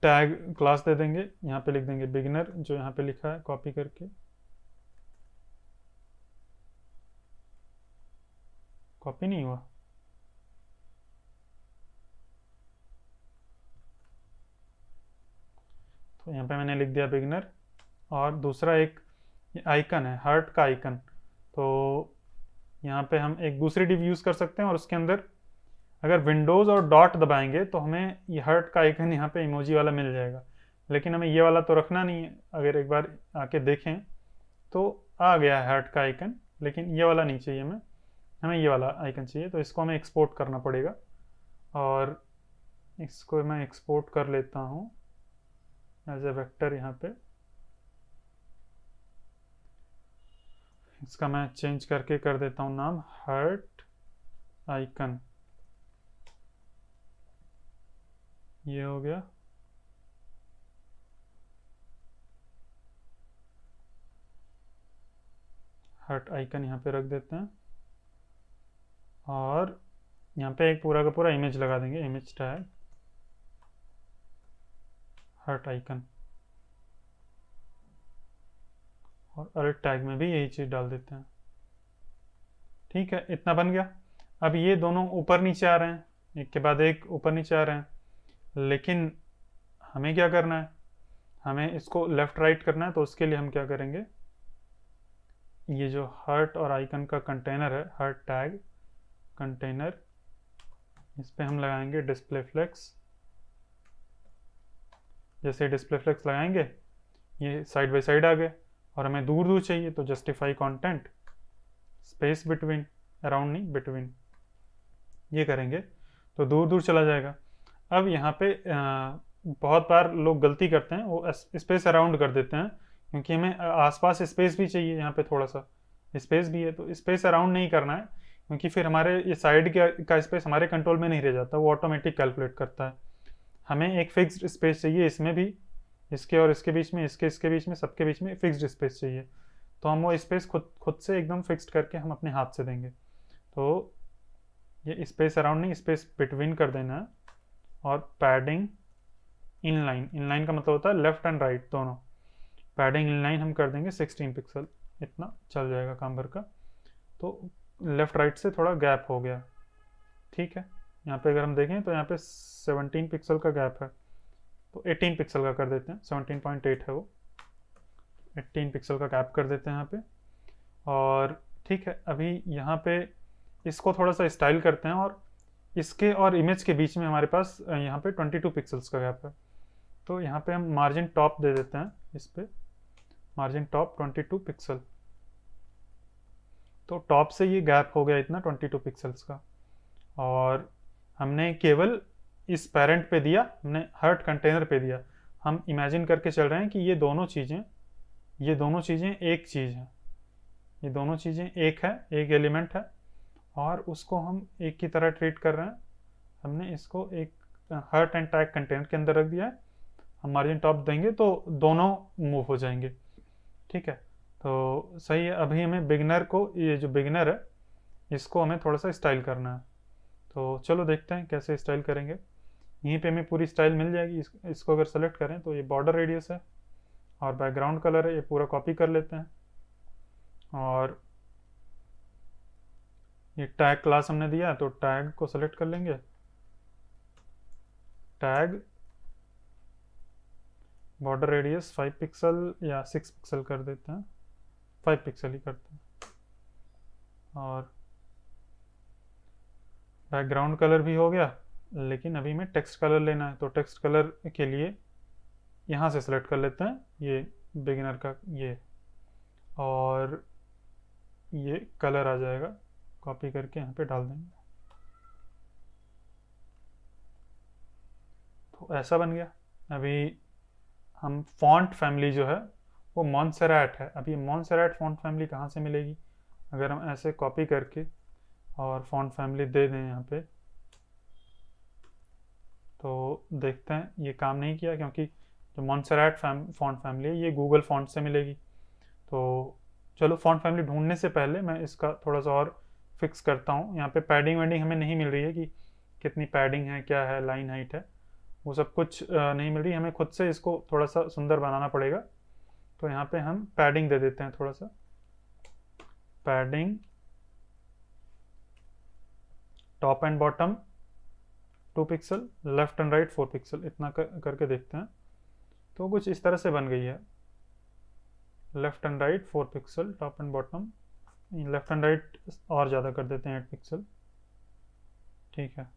Speaker 1: टैग क्लास दे देंगे, यहाँ पे लिख देंगे बिगिनर, जो यहाँ पे लिखा है कॉपी करके, कॉपी नहीं हुआ, तो यहाँ पे मैंने लिख दिया बिगिनर। और दूसरा एक आइकन है, हार्ट का आइकन। तो यहाँ पे हम एक दूसरी डिव यूज़ कर सकते हैं और उसके अंदर अगर विंडोज़ और डॉट दबाएंगे तो हमें ये हार्ट का आइकन यहाँ पे इमोजी वाला मिल जाएगा। लेकिन हमें ये वाला तो रखना नहीं है। अगर एक बार आके देखें तो आ गया है हार्ट का आइकन, लेकिन ये वाला नहीं चाहिए हमें ये वाला आइकन चाहिए। तो इसको हमें एक्सपोर्ट करना पड़ेगा, और इसको मैं एक्सपोर्ट कर लेता हूँ एज ए वेक्टर। यहाँ पे इसका मैं चेंज करके कर देता हूँ नाम हार्ट आइकन। ये हो गया। हार्ट आइकन यहाँ पे रख देते हैं, और यहाँ पे एक पूरा का पूरा इमेज लगा देंगे, इमेज टैग। हर्ट आइकन, और अल्ट टैग में भी यही चीज़ डाल देते हैं। ठीक है, इतना बन गया। अब ये दोनों ऊपर नीचे आ रहे हैं, एक के बाद एक ऊपर नीचे आ रहे हैं, लेकिन हमें क्या करना है, हमें इसको लेफ्ट राइट करना है। तो उसके लिए हम क्या करेंगे, ये जो हर्ट और आइकन का कंटेनर है, हर्ट टैग कंटेनर, इस पे हम लगाएंगे डिस्प्ले फ्लेक्स। जैसे डिस्प्ले फ्लेक्स लगाएंगे ये साइड बाय साइड आ गए, और हमें दूर दूर चाहिए तो justify content space between, around नहीं बिटवीन, ये करेंगे तो दूर दूर चला जाएगा। अब यहाँ पे बहुत बार लोग गलती करते हैं, वो स्पेस अराउंड कर देते हैं, क्योंकि हमें आसपास स्पेस भी चाहिए, यहाँ पे थोड़ा सा स्पेस भी है, तो स्पेस अराउंड नहीं करना है, क्योंकि फिर हमारे ये साइड का स्पेस हमारे कंट्रोल में नहीं रह जाता, वो ऑटोमेटिक कैलकुलेट करता है। हमें एक फिक्स्ड स्पेस चाहिए, इसमें भी, इसके और इसके बीच में, इसके बीच में, सबके बीच में फिक्स्ड स्पेस चाहिए। तो हम वो स्पेस खुद से एकदम फिक्स्ड करके हम अपने हाथ से देंगे। तो ये स्पेस अराउंड नहीं, स्पेस बिटवीन कर देना है। और पैडिंग इनलाइन, इनलाइन का मतलब होता है लेफ्ट एंड राइट दोनों, पैडिंग इनलाइन हम कर देंगे 16 पिक्सल, इतना चल जाएगा काम भर का। तो लेफ्ट राइट से थोड़ा गैप हो गया। ठीक है, यहाँ पे अगर हम देखें तो यहाँ पे 17 पिक्सल का गैप है, तो 18 पिक्सल का कर देते हैं, 17.8 है वो, 18 पिक्सल का गैप कर देते हैं यहाँ पे। और ठीक है, अभी यहाँ पे इसको थोड़ा सा स्टाइल करते हैं, और इसके और इमेज के बीच में हमारे पास यहाँ पे 22 पिक्सल्स का गैप है। तो यहाँ पे हम मार्जिन टॉप दे देते हैं, इस पे मार्जिन टॉप 22 पिक्सल। तो टॉप से ये गैप हो गया इतना 22 पिक्सल्स का, और हमने केवल इस पेरेंट पे दिया, हमने हर्ट कंटेनर पे दिया। हम इमेजिन करके चल रहे हैं कि ये दोनों चीज़ें एक चीज़ है, ये दोनों चीज़ें एक है, एक एलिमेंट है, और उसको हम एक की तरह ट्रीट कर रहे हैं। हमने इसको एक हर्ट एंड टैग कंटेनर के अंदर रख दिया है, हम मार्जिन टॉप देंगे तो दोनों मूव हो जाएंगे। ठीक है, तो सही है। अभी हमें बिगनर को, ये जो बिगनर है इसको हमें थोड़ा सा स्टाइल करना है, तो चलो देखते हैं कैसे स्टाइल करेंगे। यहीं पे हमें पूरी स्टाइल मिल जाएगी। इसको अगर सेलेक्ट करें तो ये बॉर्डर रेडियस है और बैकग्राउंड कलर है, ये पूरा कॉपी कर लेते हैं। और ये टैग क्लास हमने दिया है, तो टैग को सेलेक्ट कर लेंगे, टैग बॉर्डर रेडियस 5 पिक्सल या 6 पिक्सल कर देते हैं, 5 पिक्सल ही करते हैं। और बैकग्राउंड कलर भी हो गया, लेकिन अभी हमें टेक्स्ट कलर लेना है, तो टेक्स्ट कलर के लिए यहाँ से सेलेक्ट कर लेते हैं ये बिगिनर का ये, और ये कलर आ जाएगा, कॉपी करके यहाँ पे डाल देंगे। तो ऐसा बन गया। अभी हम फॉन्ट फैमिली जो है वो मॉन्सेराट है। अब ये मॉन्सेराट फॉन्ट फैमिली कहाँ से मिलेगी, अगर हम ऐसे कॉपी करके और फॉन्ट फैमिली दे दें यहाँ पे, तो देखते हैं ये काम नहीं किया, क्योंकि जो मॉन्सेराट फॉन्ट फैमिली है ये गूगल फॉन्ट से मिलेगी। तो चलो फॉन्ट फैमिली ढूंढने से पहले मैं इसका थोड़ा सा और फिक्स करता हूँ। यहाँ पे पैडिंग वैडिंग हमें नहीं मिल रही है कि कितनी पैडिंग है, क्या है, लाइन हाइट है, वो सब कुछ नहीं मिल रही, हमें खुद से इसको थोड़ा सा सुंदर बनाना पड़ेगा। तो यहाँ पे हम पैडिंग दे देते हैं, थोड़ा सा padding top and bottom 2 pixel, left and right 4 pixel, इतना करके देखते हैं। तो कुछ इस तरह से बन गई है, left and right 4 pixel, top and bottom, left and right और ज़्यादा कर देते हैं 8 पिक्सल। ठीक है,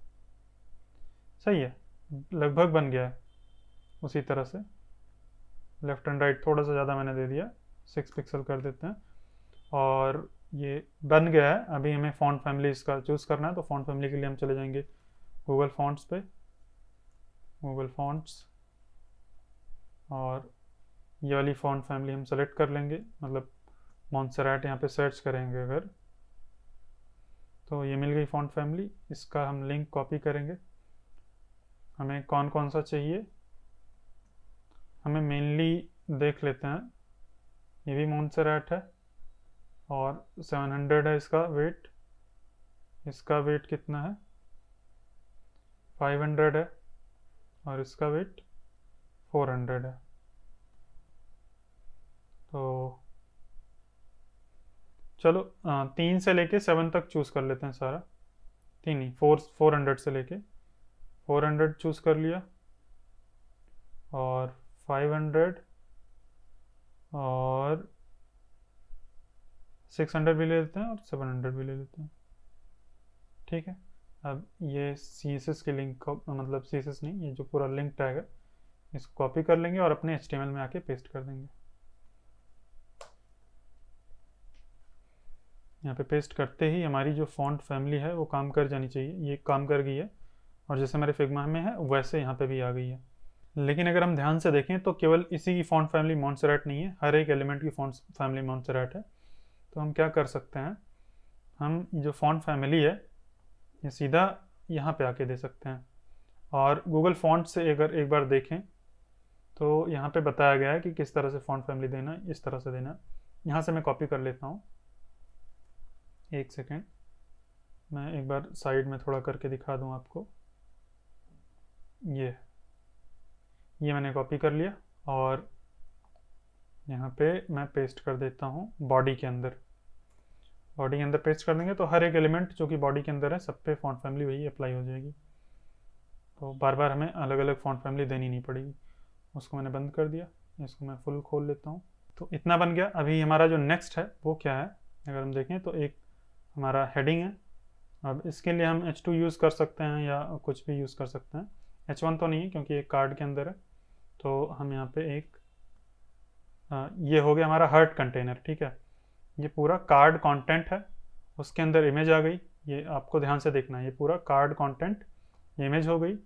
Speaker 1: सही है, लगभग बन गया है। उसी तरह से लेफ्ट एंड राइट थोड़ा सा ज़्यादा मैंने दे दिया, 6 पिक्सल कर देते हैं, और ये बन गया है। अभी हमें फॉन्ट फैमिली इसका चूज़ करना है, तो फॉन्ट फैमिली के लिए हम चले जाएंगे गूगल फॉन्ट्स पे, गूगल फॉन्ट्स, और ये वाली फॉन्ट फैमिली हम सेलेक्ट कर लेंगे, मतलब मॉन्सेराट यहाँ पे सर्च करेंगे अगर, तो ये मिल गई फॉन्ट फैमिली। इसका हम लिंक कॉपी करेंगे, हमें कौन कौन सा चाहिए, हमें मेनली देख लेते हैं, ये भी मॉन्सेराट है और 700 है इसका वेट, इसका वेट कितना है 500 है, और इसका वेट 400 है। तो चलो 3 से लेके 7 तक चूज़ कर लेते हैं सारा। 3 नहीं, 400 से लेके 400 चूज़ कर लिया, और 500 और 600 भी ले लेते हैं, और 700 भी ले लेते हैं। ठीक है, अब ये CSS के लिंक को, मतलब CSS नहीं, ये जो पूरा लिंक टैग है इसको कॉपी कर लेंगे और अपने HTML में आके पेस्ट कर देंगे। यहाँ पे पेस्ट करते ही हमारी जो फॉन्ट फैमिली है वो काम कर जानी चाहिए। ये काम कर गई है, और जैसे हमारे फिग्मा में है वैसे यहाँ पे भी आ गई है। लेकिन अगर हम ध्यान से देखें तो केवल इसी की फॉन्ट फैमिली मॉन्सेरेट नहीं है, हर एक एलिमेंट की फॉन्ट फैमिली मॉन्सेरेट है। तो हम क्या कर सकते हैं, हम जो फॉन्ट फैमिली है ये सीधा यहाँ पे आके दे सकते हैं। और गूगल फॉन्ट से अगर एक बार देखें तो यहाँ पे बताया गया है कि किस तरह से फॉन्ट फैमिली देना है, इस तरह से देना है। यहाँ से मैं कॉपी कर लेता हूँ, एक सेकेंड, मैं एक बार साइड में थोड़ा करके दिखा दूँ आपको। ये मैंने कॉपी कर लिया, और यहाँ पे मैं पेस्ट कर देता हूँ बॉडी के अंदर। बॉडी के अंदर पेस्ट कर देंगे तो हर एक एलिमेंट जो कि बॉडी के अंदर है सब पे फॉन्ट फैमिली वही अप्लाई हो जाएगी। तो बार बार हमें अलग अलग फॉन्ट फैमिली देनी नहीं पड़ेगी। उसको मैंने बंद कर दिया, इसको मैं फुल खोल लेता हूँ। तो इतना बन गया। अभी हमारा जो नेक्स्ट है वो क्या है, अगर हम देखें तो एक हमारा हेडिंग है। अब इसके लिए हम H2 यूज़ कर सकते हैं या कुछ भी यूज़ कर सकते हैं। H1 तो नहीं है क्योंकि एक कार्ड के अंदर है। तो हम यहाँ पे एक ये हो गया हमारा हर्ट कंटेनर। ठीक है, ये पूरा कार्ड कंटेंट है, उसके अंदर इमेज आ गई। ये आपको ध्यान से देखना है, ये पूरा कार्ड कंटेंट, ये इमेज हो गई,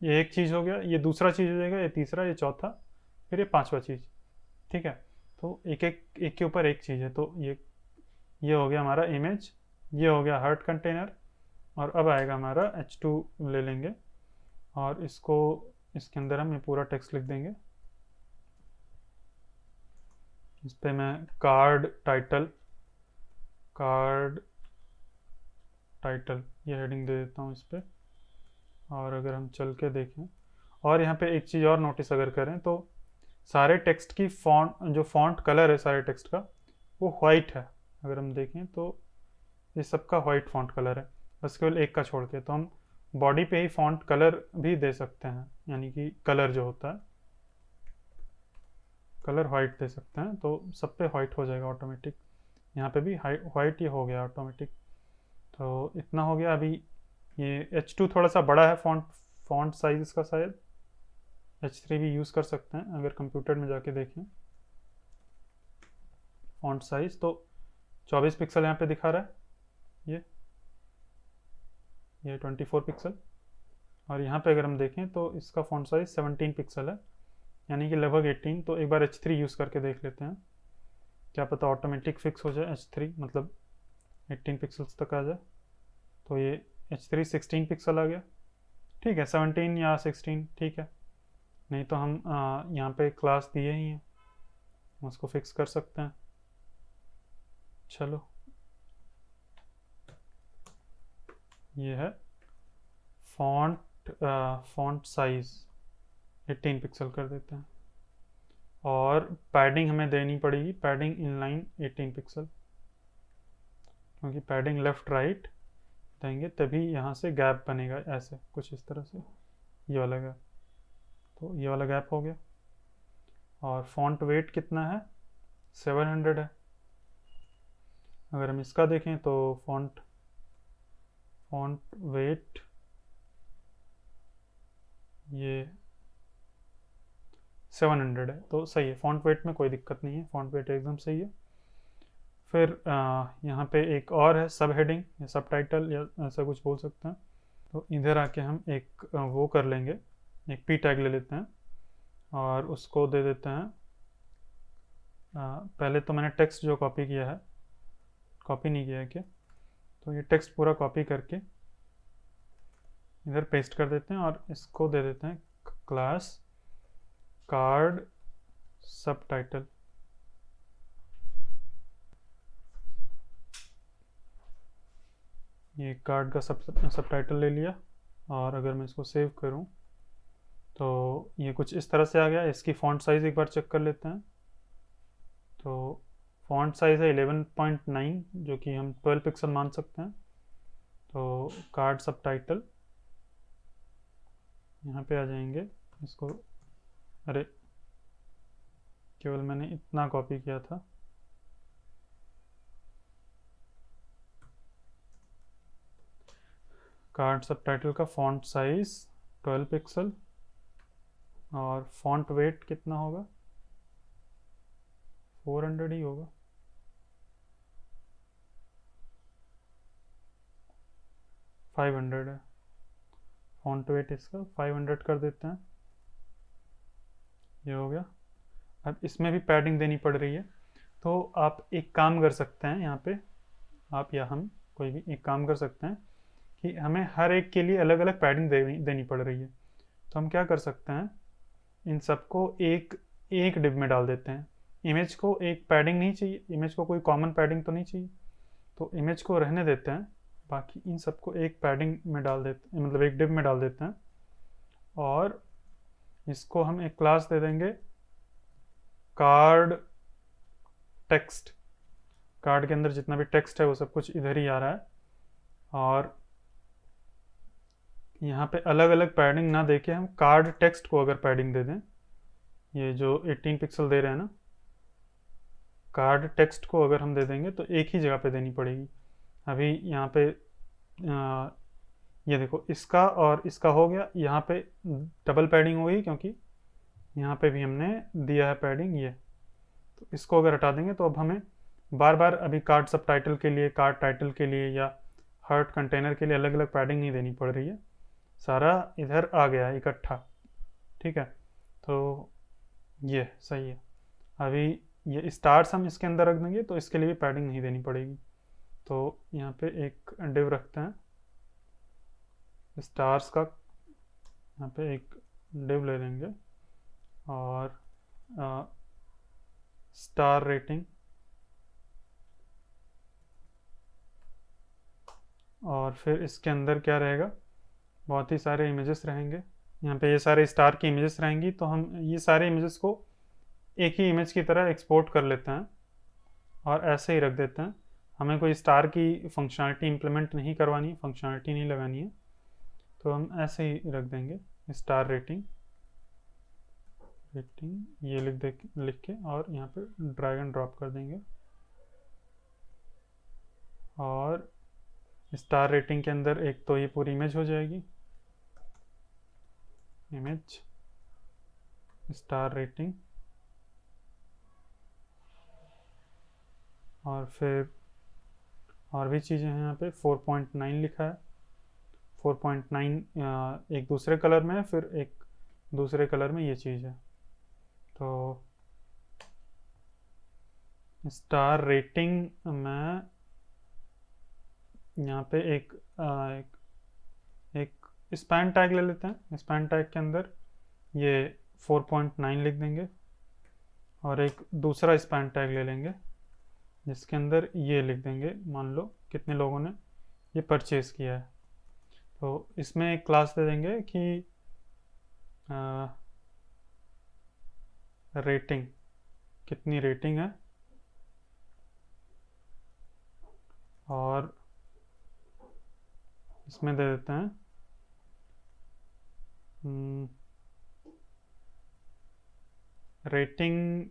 Speaker 1: ये एक चीज़ हो गया, ये दूसरा चीज़ हो जाएगा, ये तीसरा, ये चौथा, फिर ये पांचवा चीज़। ठीक है, तो एक के ऊपर एक चीज़ है। तो ये हो गया हमारा इमेज, ये हो गया हर्ट कंटेनर, और अब आएगा हमारा H2 ले लेंगे और इसको इसके अंदर हम ये पूरा टेक्स्ट लिख देंगे। इस पे मैं कार्ड टाइटल ये हेडिंग दे देता हूँ इस पे। और अगर हम चल के देखें, और यहाँ पे एक चीज़ और नोटिस अगर करें तो सारे टेक्स्ट की जो फॉन्ट कलर है सारे टेक्स्ट का वो वाइट है। अगर हम देखें तो ये सबका वाइट फॉन्ट कलर है, बस केवल एक का छोड़ के। तो हम बॉडी पे ही फॉन्ट कलर भी दे सकते हैं, यानी कि कलर जो होता है कलर वाइट दे सकते हैं, तो सब पे वाइट हो जाएगा ऑटोमेटिक। यहाँ पे भी वाइट ये हो गया ऑटोमेटिक। तो इतना हो गया। अभी ये H2 थोड़ा सा बड़ा है फॉन्ट साइज इसका, शायद H3 भी यूज़ कर सकते हैं। अगर कंप्यूटर में जाके देखें फॉन्ट साइज तो 24 पिक्सल यहाँ पे दिखा रहा है, ये 24 पिक्सल। और यहाँ पे अगर हम देखें तो इसका फॉन्ट साइज 17 पिक्सल है, यानी कि लगभग 18। तो एक बार H3 यूज़ करके देख लेते हैं, क्या पता ऑटोमेटिक फिक्स हो जाए H3, मतलब 18 पिक्सल्स तक आ जाए। तो ये H3 16 पिक्सल आ गया। ठीक है, 17 या 16 ठीक है, नहीं तो हम यहाँ पे क्लास दिए ही हैं, हम उसको फिक्स कर सकते हैं। चलो, ये है फॉन्ट साइज 18 पिक्सल कर देते हैं। और पैडिंग हमें देनी पड़ेगी, पैडिंग इनलाइन 18 पिक्सल, क्योंकि पैडिंग लेफ्ट राइट देंगे तभी यहाँ से गैप बनेगा, ऐसे कुछ इस तरह से, ये वाला गैप। तो ये वाला गैप हो गया। और फॉन्ट वेट कितना है, 700 है। अगर हम इसका देखें तो फॉन्ट वेट ये 700 है, तो सही है। फॉन्ट वेट में कोई दिक्कत नहीं है, फॉन्ट वेट एकदम सही है। फिर यहाँ पे एक और है सब हेडिंग या सब टाइटल या ऐसा कुछ बोल सकते हैं। तो इधर आके हम एक वो कर लेंगे, एक पी टैग ले लेते हैं और उसको दे देते हैं। पहले तो मैंने टेक्स्ट जो कॉपी किया है, कॉपी नहीं किया है क्या, तो ये टेक्स्ट पूरा कॉपी करके इधर पेस्ट कर देते हैं और इसको दे देते हैं क्लास कार्ड सब टाइटल। ये कार्ड का सब टाइटल ले लिया। और अगर मैं इसको सेव करूं तो ये कुछ इस तरह से आ गया। इसकी फ़ॉन्ट साइज़ एक बार चेक कर लेते हैं। तो फ़ॉन्ट साइज़ है 11.9 जो कि हम 12 पिक्सल मान सकते हैं। तो कार्ड सब टाइटल यहाँ पे आ जाएंगे। इसको, अरे केवल मैंने इतना कॉपी किया था। कार्ड सब टाइटल का फ़ॉन्ट साइज़ 12 पिक्सल और फ़ॉन्ट वेट कितना होगा, 400 ही होगा। फाइव हंड्रेड है फ़ॉन्ट वेट इसका, 500 कर देते हैं। ये हो गया। अब इसमें भी पैडिंग देनी पड़ रही है। तो आप एक काम कर सकते हैं यहाँ पे, आप या हम कोई भी एक काम कर सकते हैं कि हमें हर एक के लिए अलग अलग पैडिंग देनी पड़ रही है। तो हम क्या कर सकते हैं, इन सबको एक एक डिब में डाल देते हैं। इमेज को एक पैडिंग नहीं चाहिए, इमेज को कोई कॉमन पैडिंग तो नहीं चाहिए, तो इमेज को रहने देते हैं। बाकी इन सबको एक पैडिंग में डाल देते हैं, मतलब एक डिब में डाल देते हैं। और इसको हम एक क्लास दे देंगे कार्ड टेक्स्ट। कार्ड के अंदर जितना भी टेक्स्ट है वो सब कुछ इधर ही आ रहा है। और यहाँ पे अलग अलग पैडिंग ना देके हम कार्ड टेक्स्ट को अगर पैडिंग दे दें, ये जो 18 पिक्सल दे रहे हैं ना, कार्ड टेक्स्ट को अगर हम दे देंगे तो एक ही जगह पे देनी पड़ेगी। अभी यहाँ पे ये देखो, इसका और इसका हो गया, यहाँ पे डबल पैडिंग हो गई क्योंकि यहाँ पे भी हमने दिया है पैडिंग ये। तो इसको अगर हटा देंगे तो अब हमें बार बार अभी कार्ड सब टाइटल के लिए, कार्ड टाइटल के लिए या हर्ट कंटेनर के लिए अलग अलग पैडिंग नहीं देनी पड़ रही है, सारा इधर आ गया है इकट्ठा। ठीक है, तो ये सही है। अभी ये स्टार्स हम इसके अंदर रख देंगे तो इसके लिए भी पैडिंग नहीं देनी पड़ेगी। तो यहाँ पे एक डिव रखते हैं स्टार्स का, यहाँ पे एक डिव ले लेंगे और स्टार रेटिंग, और फिर इसके अंदर क्या रहेगा, बहुत ही सारे इमेजेस रहेंगे। यहाँ पे ये सारे स्टार की इमेजेस रहेंगी, तो हम ये सारे इमेजेस को एक ही इमेज की तरह एक्सपोर्ट कर लेते हैं और ऐसे ही रख देते हैं। हमें कोई स्टार की फंक्शनलिटी इंप्लीमेंट नहीं करवानी, फंक्शनलिटी नहीं लगानी है, तो हम ऐसे ही रख देंगे स्टार रेटिंग ये लिख के और यहाँ पे ड्रैग एंड ड्रॉप कर देंगे। और स्टार रेटिंग के अंदर एक तो ये पूरी इमेज हो जाएगी, इमेज स्टार रेटिंग, और फिर और भी चीज़ें हैं। यहाँ पे 4.9 लिखा है, 4.9 एक दूसरे कलर में है, फिर एक दूसरे कलर में ये चीज़ है। तो स्टार रेटिंग में यहाँ पे एक स्पैन टैग ले लेते हैं। स्पैन टैग के अंदर ये 4.9 लिख देंगे और एक दूसरा स्पैन टैग ले लेंगे जिसके अंदर ये लिख देंगे, मान लो कितने लोगों ने ये परचेज किया है। तो इसमें एक क्लास दे देंगे कि रेटिंग, कितनी रेटिंग है, और इसमें दे देते हैं रेटिंग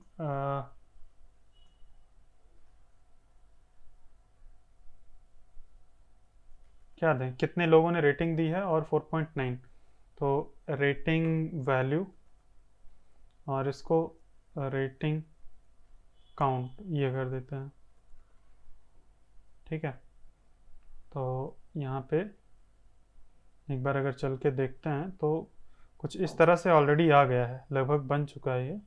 Speaker 1: क्या दें, कितने लोगों ने रेटिंग दी है और 4.9, तो रेटिंग वैल्यू और इसको रेटिंग काउंट ये कर देते हैं। ठीक है, तो यहाँ पे एक बार अगर चल के देखते हैं तो कुछ इस तरह से ऑलरेडी आ गया है, लगभग बन चुका है ये,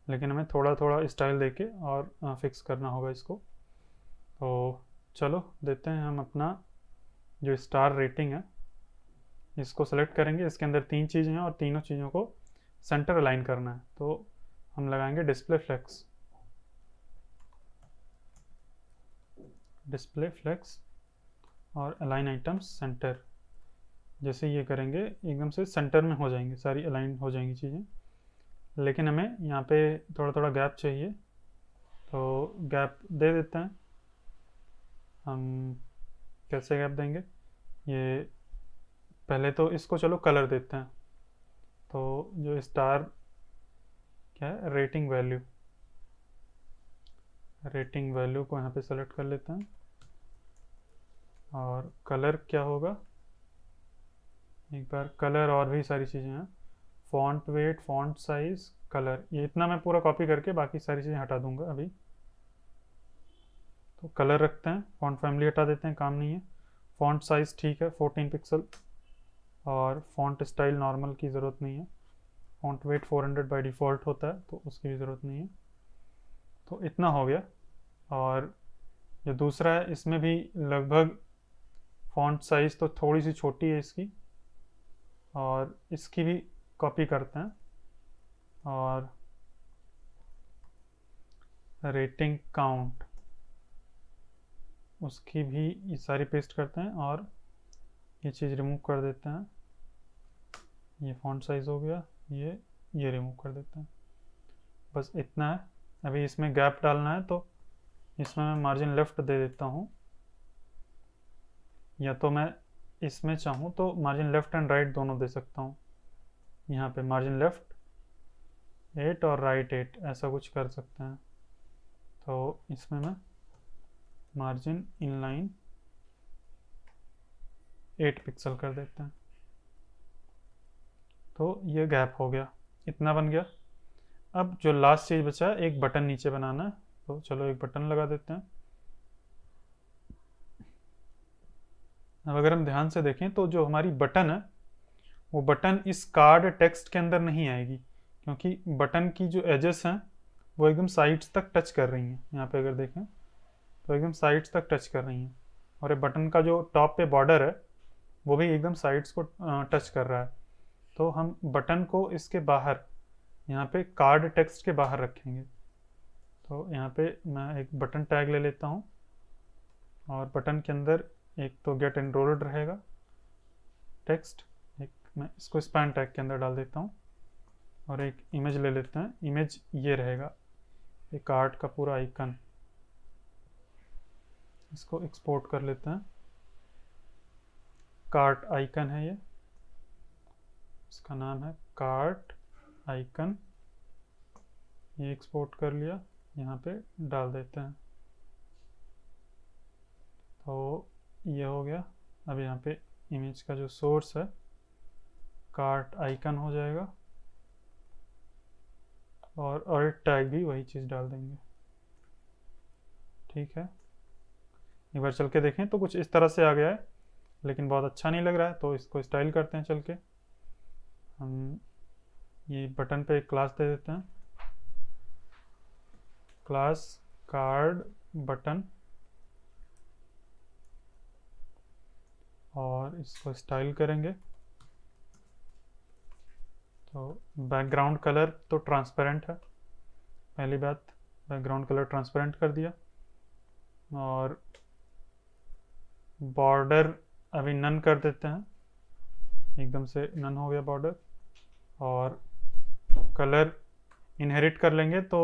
Speaker 1: लेकिन हमें थोड़ा थोड़ा स्टाइल देके और फिक्स करना होगा इसको। तो चलो देते हैं हम अपना जो स्टार रेटिंग है, इसको सेलेक्ट करेंगे। इसके अंदर 3 चीज़ें हैं और तीनों चीज़ों को सेंटर अलाइन करना है। तो हम लगाएंगे डिस्प्ले फ्लेक्स और अलाइन आइटम्स सेंटर, जैसे ये करेंगे एकदम से सेंटर में हो जाएंगे, सारी अलाइन हो जाएंगी चीज़ें। लेकिन हमें यहाँ पे थोड़ा थोड़ा गैप चाहिए, तो गैप दे देते हैं। हम कैसे गैप देंगे, ये पहले तो इसको चलो कलर देते हैं। तो जो स्टार क्या है, रेटिंग वैल्यू को यहाँ पे सेलेक्ट कर लेते हैं। और कलर क्या होगा, एक बार कलर और भी सारी चीज़ें हैं, font weight, font size, colour, ये इतना मैं पूरा कॉपी करके बाकी सारी चीज़ें हटा दूंगा अभी। तो कलर रखते हैं, फॉन्ट फैमिली हटा देते हैं, काम नहीं है। फॉन्ट साइज ठीक है 14 पिक्सल, और फॉन्ट स्टाइल नॉर्मल की ज़रूरत नहीं है। फॉन्ट वेट 400 बाय डिफ़ॉल्ट होता है, तो उसकी भी ज़रूरत नहीं है। तो इतना हो गया। और जो दूसरा है इसमें भी लगभग फॉन्ट साइज़ तो थोड़ी सी छोटी है इसकी, और इसकी भी कॉपी करते हैं और रेटिंग काउंट उसकी भी ये सारी पेस्ट करते हैं, और ये चीज़ रिमूव कर देते हैं। ये फॉन्ट साइज़ हो गया, ये रिमूव कर देते हैं। बस इतना है। अभी इसमें गैप डालना है, तो इसमें मैं मार्जिन लेफ़्ट दे देता हूँ, या तो मैं इसमें चाहूँ तो मार्जिन लेफ़्ट एंड राइट दोनों दे सकता हूँ। यहाँ पे मार्जिन लेफ़्ट 8 और राइट 8 ऐसा कुछ कर सकते हैं। तो इसमें मैं मार्जिन इनलाइन 8 पिक्सल कर देते हैं। तो ये गैप हो गया, इतना बन गया। अब जो लास्ट चीज़ बचा है, एक बटन नीचे बनाना है, तो चलो एक बटन लगा देते हैं। अब अगर हम ध्यान से देखें तो जो हमारी बटन है वो बटन इस कार्ड टेक्स्ट के अंदर नहीं आएगी, क्योंकि बटन की जो एजेस हैं वो एकदम साइड्स तक टच कर रही हैं। यहाँ पे अगर देखें तो एकदम साइड्स तक टच कर रही हैं, और ये बटन का जो टॉप पे बॉर्डर है वो भी एकदम साइड्स को टच कर रहा है। तो हम बटन को इसके बाहर, यहाँ पे कार्ड टेक्स्ट के बाहर रखेंगे। तो यहाँ पे मैं एक बटन टैग ले लेता हूँ, और बटन के अंदर एक तो गेट एनरोल्ड रहेगा टेक्स्ट, एक मैं इसको स्पैन टैग के अंदर डाल देता हूँ, और एक इमेज ले लेते हैं। इमेज ये रहेगा, ये कार्ड का पूरा आइकन, इसको एक्सपोर्ट कर लेते हैं। कार्ट आइकन है ये, इसका नाम है कार्ट आइकन। ये एक्सपोर्ट कर लिया, यहाँ पे डाल देते हैं। तो ये हो गया। अब यहाँ पे इमेज का जो सोर्स है कार्ट आइकन हो जाएगा, और टैग भी वही चीज़ डाल देंगे। ठीक है, एक बार चल के देखें तो कुछ इस तरह से आ गया है, लेकिन बहुत अच्छा नहीं लग रहा है, तो इसको स्टाइल करते हैं। चल के हम ये बटन पे एक क्लास दे देते हैं, क्लास कार्ड बटन, और इसको स्टाइल करेंगे। तो बैकग्राउंड कलर तो ट्रांसपेरेंट है, पहली बात, बैकग्राउंड कलर ट्रांसपेरेंट कर दिया। और बॉर्डर अभी नन कर देते हैं, एकदम से नन हो गया बॉर्डर। और कलर इनहेरिट कर लेंगे तो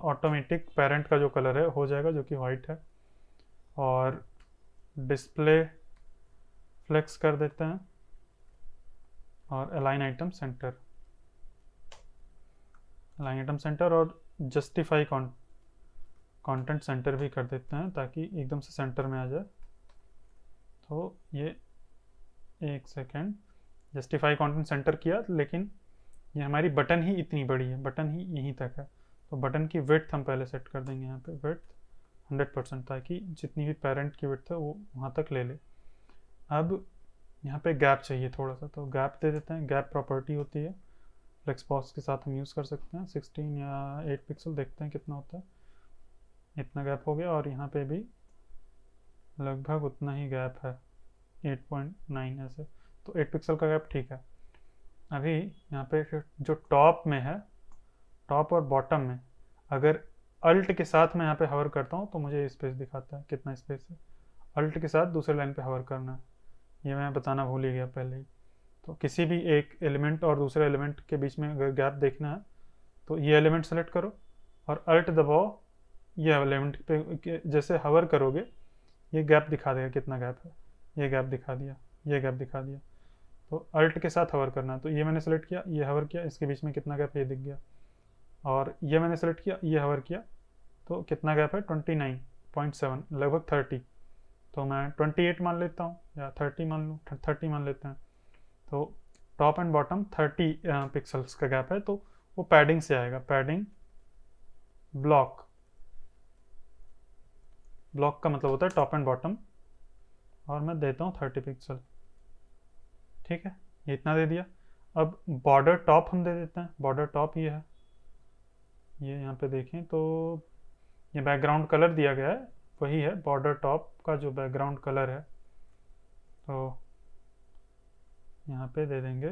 Speaker 1: ऑटोमेटिक पेरेंट का जो कलर है हो जाएगा, जो कि वाइट है। और डिस्प्ले फ्लेक्स कर देते हैं, और अलाइन आइटम सेंटर, और जस्टिफाई कंटेंट सेंटर भी कर देते हैं, ताकि एकदम से सेंटर में आ जाए। तो ये एक सेकेंड, जस्टिफाई कंटेंट सेंटर किया, लेकिन ये हमारी बटन ही इतनी बड़ी है, बटन ही यहीं तक है। तो बटन की विड्थ हम पहले सेट कर देंगे, यहाँ पे विड्थ 100%, ताकि जितनी भी पेरेंट की विड्थ है वो वहाँ तक ले ले। अब यहाँ पे गैप चाहिए थोड़ा सा, तो गैप दे देते हैं। गैप प्रॉपर्टी होती है, फ्लेक्सबॉक्स के साथ हम यूज़ कर सकते हैं। 16 या 8 पिक्सल, देखते हैं कितना होता है। इतना गैप हो गया, और यहाँ पे भी लगभग उतना ही गैप है, 8.9 ऐसे। तो 8 पिक्सल का गैप ठीक है। अभी यहाँ पे जो टॉप में है, टॉप और बॉटम में, अगर अल्ट के साथ मैं यहाँ पे हवर करता हूँ तो मुझे स्पेस दिखाता है, कितना स्पेस है। अल्ट के साथ दूसरे लाइन पे हवर करना है, ये मैं बताना भूल ही गया पहले ही। तो किसी भी एक एलिमेंट और दूसरे एलिमेंट के बीच में अगर गैप देखना है तो ये एलिमेंट सेलेक्ट करो और अल्ट दबाओ, ये एलिमेंट पे जैसे हवर करोगे ये गैप दिखा देगा कितना गैप है। ये गैप दिखा दिया, ये गैप दिखा दिया। तो अल्ट के साथ हवर करना है, तो ये मैंने सेलेक्ट किया, ये हवर किया, इसके बीच में कितना गैप है ये दिख गया। और ये मैंने सेलेक्ट किया, ये हवर किया, तो कितना गैप है 29.7, लगभग 30। तो मैं 28 मान लेता हूँ या 30 मान लूँ, 30 मान लेते हैं। तो टॉप एंड बॉटम 30 पिक्सल्स का गैप है, तो वो पैडिंग से आएगा, पैडिंग ब्लॉक। ब्लॉक का मतलब होता है टॉप एंड बॉटम, और मैं देता हूँ 30 पिक्सल। ठीक है, ये इतना दे दिया। अब बॉर्डर टॉप हम दे देते हैं, बॉर्डर टॉप ये है, ये यहाँ पे देखें तो ये बैकग्राउंड कलर दिया गया है, वही है बॉर्डर टॉप का जो बैकग्राउंड कलर है। तो यहाँ पे दे देंगे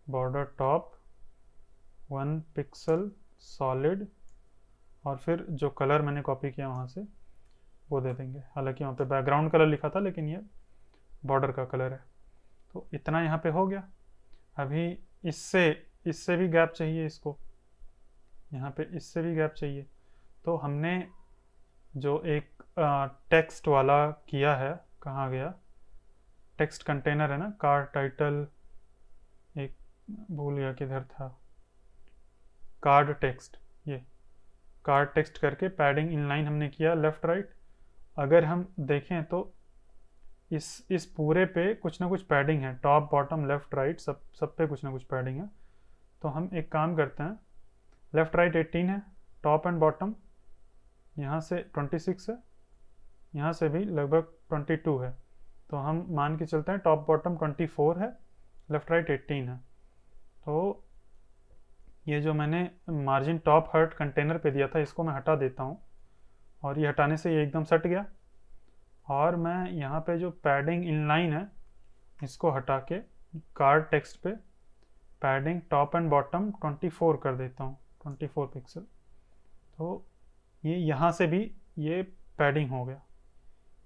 Speaker 1: बॉर्डर टॉप 1 पिक्सल सॉलिड, और फिर जो कलर मैंने कॉपी किया वहाँ से वो दे देंगे। हालांकि वहाँ पे बैकग्राउंड कलर लिखा था लेकिन ये बॉर्डर का कलर है। तो इतना यहाँ पे हो गया। अभी इससे भी गैप चाहिए इसको, यहाँ पे इससे भी गैप चाहिए। तो हमने जो एक टेक्स्ट वाला किया है, कहाँ गया टेक्स्ट कंटेनर है ना, कार टाइटल, एक भूल गया किधर था, कार्ड टेक्स्ट, ये कार्ड टेक्स्ट करके पैडिंग इनलाइन हमने किया लेफ्ट राइट। अगर हम देखें तो इस पूरे पे कुछ ना कुछ पैडिंग है, टॉप बॉटम लेफ्ट राइट सब पे कुछ ना कुछ पैडिंग है। तो हम एक काम करते हैं, लेफ्ट राइट 18 है, टॉप एंड बॉटम यहाँ से 26 है, यहाँ से भी लगभग 22 है। तो हम मान के चलते हैं टॉप बॉटम 24 है, लेफ्ट राइट 18 है। तो ये जो मैंने मार्जिन टॉप हर्ट कंटेनर पे दिया था इसको मैं हटा देता हूँ, और ये हटाने से ये एकदम सट गया। और मैं यहाँ पे जो पैडिंग इनलाइन है इसको हटा के कार्ड टेक्स्ट पे पैडिंग टॉप एंड बॉटम 24 कर देता हूँ, 24 पिक्सल। तो ये यहाँ से भी ये पैडिंग हो गया,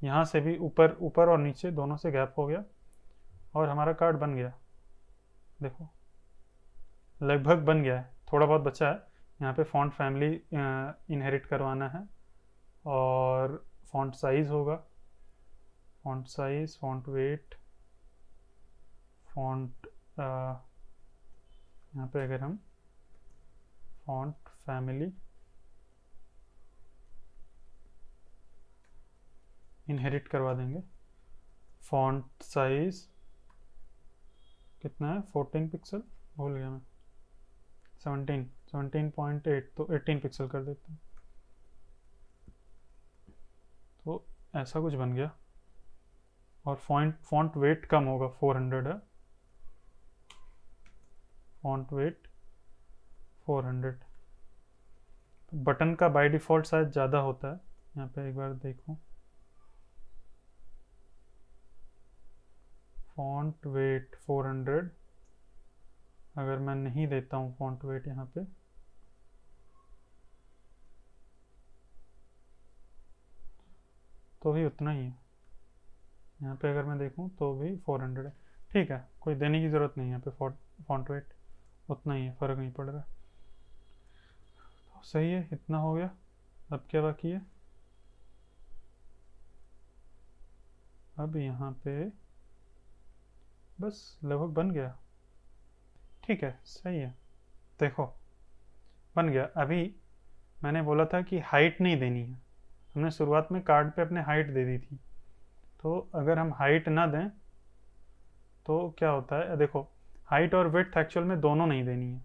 Speaker 1: यहाँ से भी ऊपर ऊपर और नीचे दोनों से गैप हो गया, और हमारा कार्ड बन गया। देखो लगभग बन गया है, थोड़ा बहुत बचा है। यहाँ पे फॉन्ट फैमिली इनहेरिट करवाना है, और फॉन्ट साइज होगा, font size, font weight, font यहाँ पे अगर हम फॉन्ट फैमिली इनहेरिट करवा देंगे, फॉन्ट साइज कितना है 14 पिक्सल, भूल गया मैं, 17.8, तो 18 पिक्सल कर देते हैं। तो ऐसा कुछ बन गया, और फॉन्ट वेट कम होगा, 400 है, फॉन्ट वेट 400। बटन का बाय डिफ़ॉल्ट साइज ज़्यादा होता है, यहाँ पे एक बार देखूँ, फॉन्ट वेट 400, अगर मैं नहीं देता हूँ फॉन्ट वेट यहाँ पे, तो भी उतना ही है। यहाँ पे अगर मैं देखूँ तो भी 400 है। ठीक है, कोई देने की ज़रूरत नहीं है यहाँ पे, फॉन्ट वेट उतना ही है, फ़र्क नहीं पड़ रहा। तो सही है, इतना हो गया। अब क्या बाकी है, अब यहाँ पे बस लगभग बन गया। ठीक है, सही है, देखो बन गया। अभी मैंने बोला था कि हाइट नहीं देनी है, हमने शुरुआत में कार्ड पे अपने हाइट दे दी थी। तो अगर हम हाइट ना दें तो क्या होता है, देखो हाइट और विड्थ एक्चुअल में दोनों नहीं देनी है।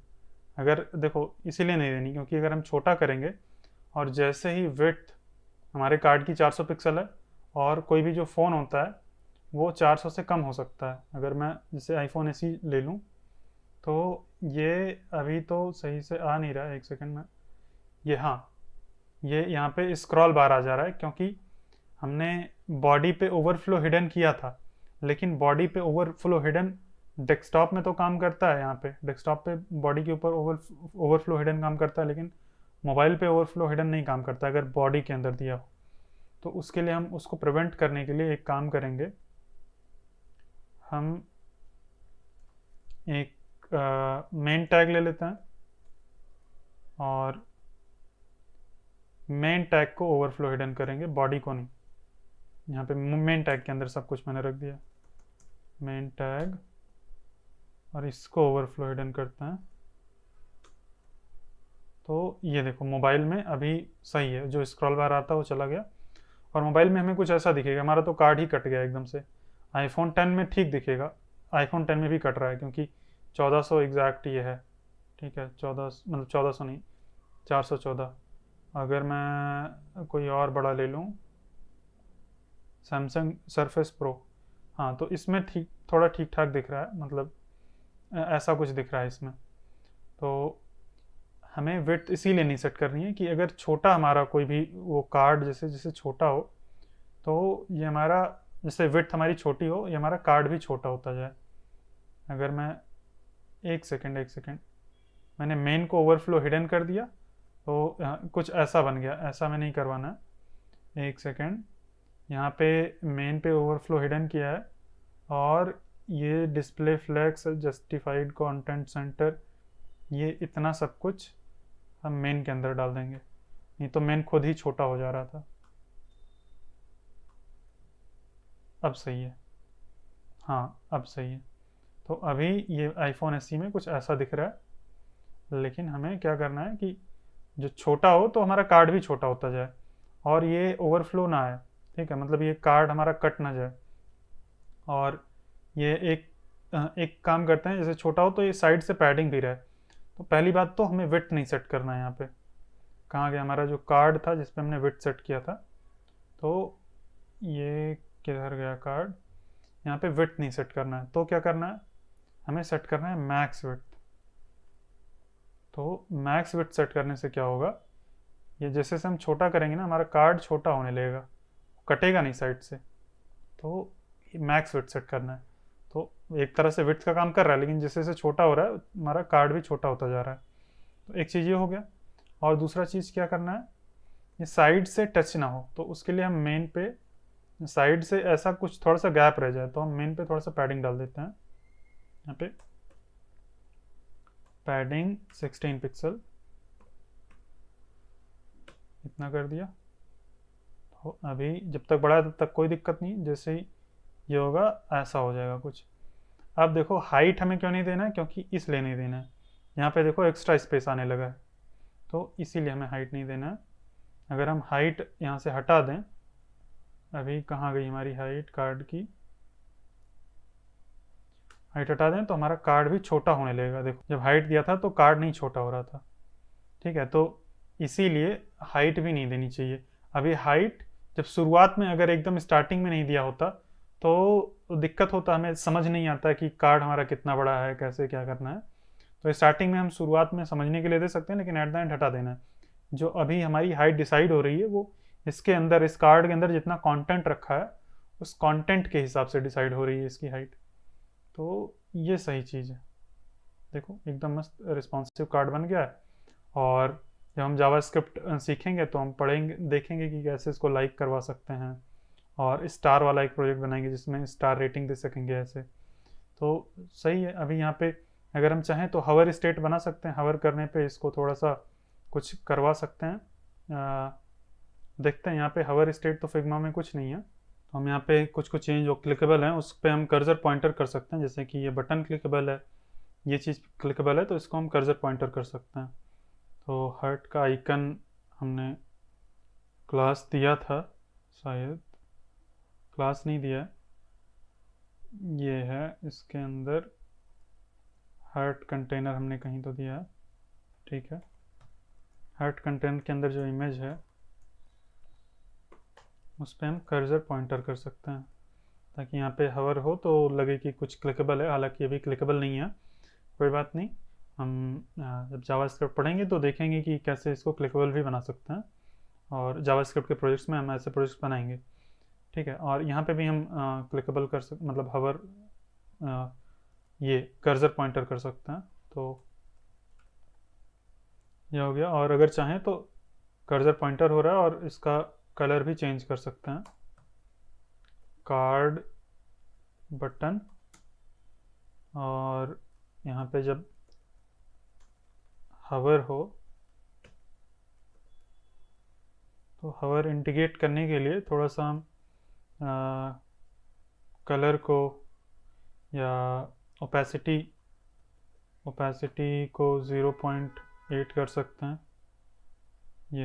Speaker 1: अगर देखो इसीलिए नहीं देनी क्योंकि अगर हम छोटा करेंगे, और जैसे ही विड्थ हमारे कार्ड की 400 पिक्सल है, और कोई भी जो फ़ोन होता है वो 400 से कम हो सकता है। अगर मैं जैसे आईफोन ऐसी ले लूँ, तो ये अभी तो सही से आ नहीं रहा है, एक सेकंड में, ये हाँ, ये यहाँ पे स्क्रॉल बार आ जा रहा है क्योंकि हमने बॉडी पे ओवरफ्लो हिडन किया था। लेकिन बॉडी पे ओवरफ्लो हिडन डेस्कटॉप में तो काम करता है, यहाँ पे डेस्कटॉप पे बॉडी के ऊपर ओवरफ्लो हिडन काम करता है, लेकिन मोबाइल पे ओवरफ्लो हिडन नहीं काम करता अगर बॉडी के अंदर दिया हो। तो उसके लिए हम उसको प्रिवेंट करने के लिए एक काम करेंगे, हम एक मेन टैग ले लेते हैं और मेन टैग को ओवरफ्लो हिडन करेंगे, बॉडी को नहीं। यहाँ पे मेन टैग के अंदर सब कुछ मैंने रख दिया, मेन टैग, और इसको ओवरफ्लो हिडन करते हैं। तो ये देखो मोबाइल में अभी सही है, जो स्क्रॉल बार आता है वो चला गया और मोबाइल में हमें कुछ ऐसा दिखेगा। हमारा तो कार्ड ही कट गया एकदम से। आईफोन 10 में ठीक दिखेगा, आईफोन 10 में भी कट रहा है क्योंकि 1400 एग्जैक्ट ये है। ठीक है, 14 मतलब 1400 नहीं, 414। अगर मैं कोई और बड़ा ले लूँ, सैमसंग सरफेस प्रो, हाँ, तो इसमें ठीक, थोड़ा ठीक ठाक दिख रहा है, मतलब ऐसा कुछ दिख रहा है इसमें। तो हमें विड्थ इसीलिए नहीं सेट करनी है कि अगर छोटा हमारा कोई भी वो कार्ड जैसे जैसे छोटा हो तो ये हमारा, जैसे विड्थ हमारी छोटी हो, ये हमारा कार्ड भी छोटा होता जाए। अगर मैं एक सेकेंड, मैंने मेन को ओवरफ्लो हिडन कर दिया तो कुछ ऐसा बन गया, ऐसा में नहीं करवाना है। एक सेकेंड, यहाँ पे मेन पे ओवरफ्लो हिडन किया है और ये display flags, justified content centre, ये इतना सब कुछ हम मेन के अंदर डाल देंगे, नहीं तो मेन खुद ही छोटा हो जा रहा था। अब सही है, हाँ अब सही है। तो अभी ये आईफोन एसई में कुछ ऐसा दिख रहा है, लेकिन हमें क्या करना है कि जो छोटा हो तो हमारा कार्ड भी छोटा होता जाए और ये ओवरफ्लो ना आए। ठीक है, मतलब ये कार्ड हमारा कट ना जाए। और ये एक काम करते हैं, जैसे छोटा हो तो ये साइड से पैडिंग भी रहे। तो पहली बात तो हमें विड्थ नहीं सेट करना है। यहाँ पे कहाँ गया हमारा जो कार्ड था जिस पे हमने विड्थ सेट किया था, तो ये किधर गया कार्ड। यहाँ पे विड्थ नहीं सेट करना है, तो क्या करना है, हमें सेट करना है मैक्स विड्थ। तो मैक्स विड्थ सेट करने से क्या होगा, ये जैसे से हम छोटा करेंगे ना, हमारा कार्ड छोटा होने लगेगा, कटेगा नहीं साइड से। तो मैक्स विड्थ सेट करना है। तो एक तरह से विड्थ का काम कर रहा है, लेकिन जैसे जैसे छोटा हो रहा है हमारा कार्ड भी छोटा होता जा रहा है। तो एक चीज़ ये हो गया। और दूसरा चीज़ क्या करना है, ये साइड से टच ना हो, तो उसके लिए हम मेन पे साइड से ऐसा कुछ थोड़ा सा गैप रह जाए तो हम मेन पे थोड़ा सा पैडिंग डाल देते हैं। यहाँ पे पैडिंग 16 पिक्सल, इतना कर दिया। तो अभी जब तक बढ़ा है तब तक कोई दिक्कत नहीं, जैसे ही ये होगा ऐसा हो जाएगा कुछ। अब देखो हाइट हमें क्यों नहीं देना है, क्योंकि इसलिए नहीं देना है, यहाँ पे देखो एक्स्ट्रा स्पेस आने लगा है, तो इसीलिए हमें हाइट नहीं देना है। अगर हम हाइट यहाँ से हटा दें, अभी कहाँ गई हमारी हाइट, कार्ड की हाइट हटा दें तो हमारा कार्ड भी छोटा होने लगेगा। देखो जब हाइट दिया था तो कार्ड नहीं छोटा हो रहा था। ठीक है, तो इसीलिए हाइट भी नहीं देनी चाहिए। अभी हाइट जब शुरुआत में अगर एकदम स्टार्टिंग में नहीं दिया होता तो दिक्कत होता, हमें समझ नहीं आता कि कार्ड हमारा कितना बड़ा है, कैसे क्या करना है। तो स्टार्टिंग में हम शुरुआत में समझने के लिए दे सकते हैं, लेकिन एट द एंड हटा देना है। जो अभी हमारी हाइट डिसाइड हो रही है वो इसके अंदर, इस कार्ड के अंदर जितना कंटेंट रखा है उस कंटेंट के हिसाब से डिसाइड हो रही है इसकी हाइट। तो ये सही चीज़ है। देखो एकदम मस्त रिस्पॉन्सिव कार्ड बन गया है। और जब हम जावास्क्रिप्ट सीखेंगे तो हम पढ़ेंगे, देखेंगे कि कैसे इसको लाइक करवा सकते हैं, और स्टार वाला एक प्रोजेक्ट बनाएंगे जिसमें स्टार रेटिंग दे सकेंगे ऐसे। तो सही है। अभी यहाँ पे अगर हम चाहें तो हवर स्टेट बना सकते हैं, हवर करने पे इसको थोड़ा सा कुछ करवा सकते हैं। देखते हैं, यहाँ पे हवर स्टेट तो फिग्मा में कुछ नहीं है, तो हम यहाँ पे कुछ कुछ चेंज जो क्लिकेबल है उस पर हम कर्सर पॉइंटर कर सकते हैं। जैसे कि ये बटन क्लिकेबल है, ये चीज़ क्लिकेबल है, तो इसको हम कर्सर पॉइंटर कर सकते हैं। तो हर्ट का आइकन हमने क्लास दिया था, शायद क्लास नहीं दिया, ये है इसके अंदर हर्ट कंटेनर हमने कहीं तो दिया है। ठीक है, हर्ट कंटेनर के अंदर जो इमेज है उस पर हम कर्सर पॉइंटर कर सकते हैं, ताकि यहाँ पे हवर हो तो लगे कि कुछ क्लिकेबल है, हालांकि अभी क्लिकेबल नहीं है। कोई बात नहीं, हम जब जावास्क्रिप्ट पढ़ेंगे तो देखेंगे कि कैसे इसको क्लिकेबल भी बना सकते हैं, और जावास्क्रिप्ट के प्रोजेक्ट्स में हम ऐसे प्रोजेक्ट्स बनाएंगे। ठीक है, और यहाँ पे भी हम क्लिकेबल कर सकते, मतलब हवर ये कर्सर पॉइंटर कर सकते हैं। तो ये हो गया। और अगर चाहें तो कर्सर पॉइंटर हो रहा है और इसका कलर भी चेंज कर सकते हैं, कार्ड बटन और यहाँ पे जब हवर हो तो हवर इंडिकेट करने के लिए थोड़ा सा हम कलर को या ओपेसिटी को 0.8 कर सकते हैं ये,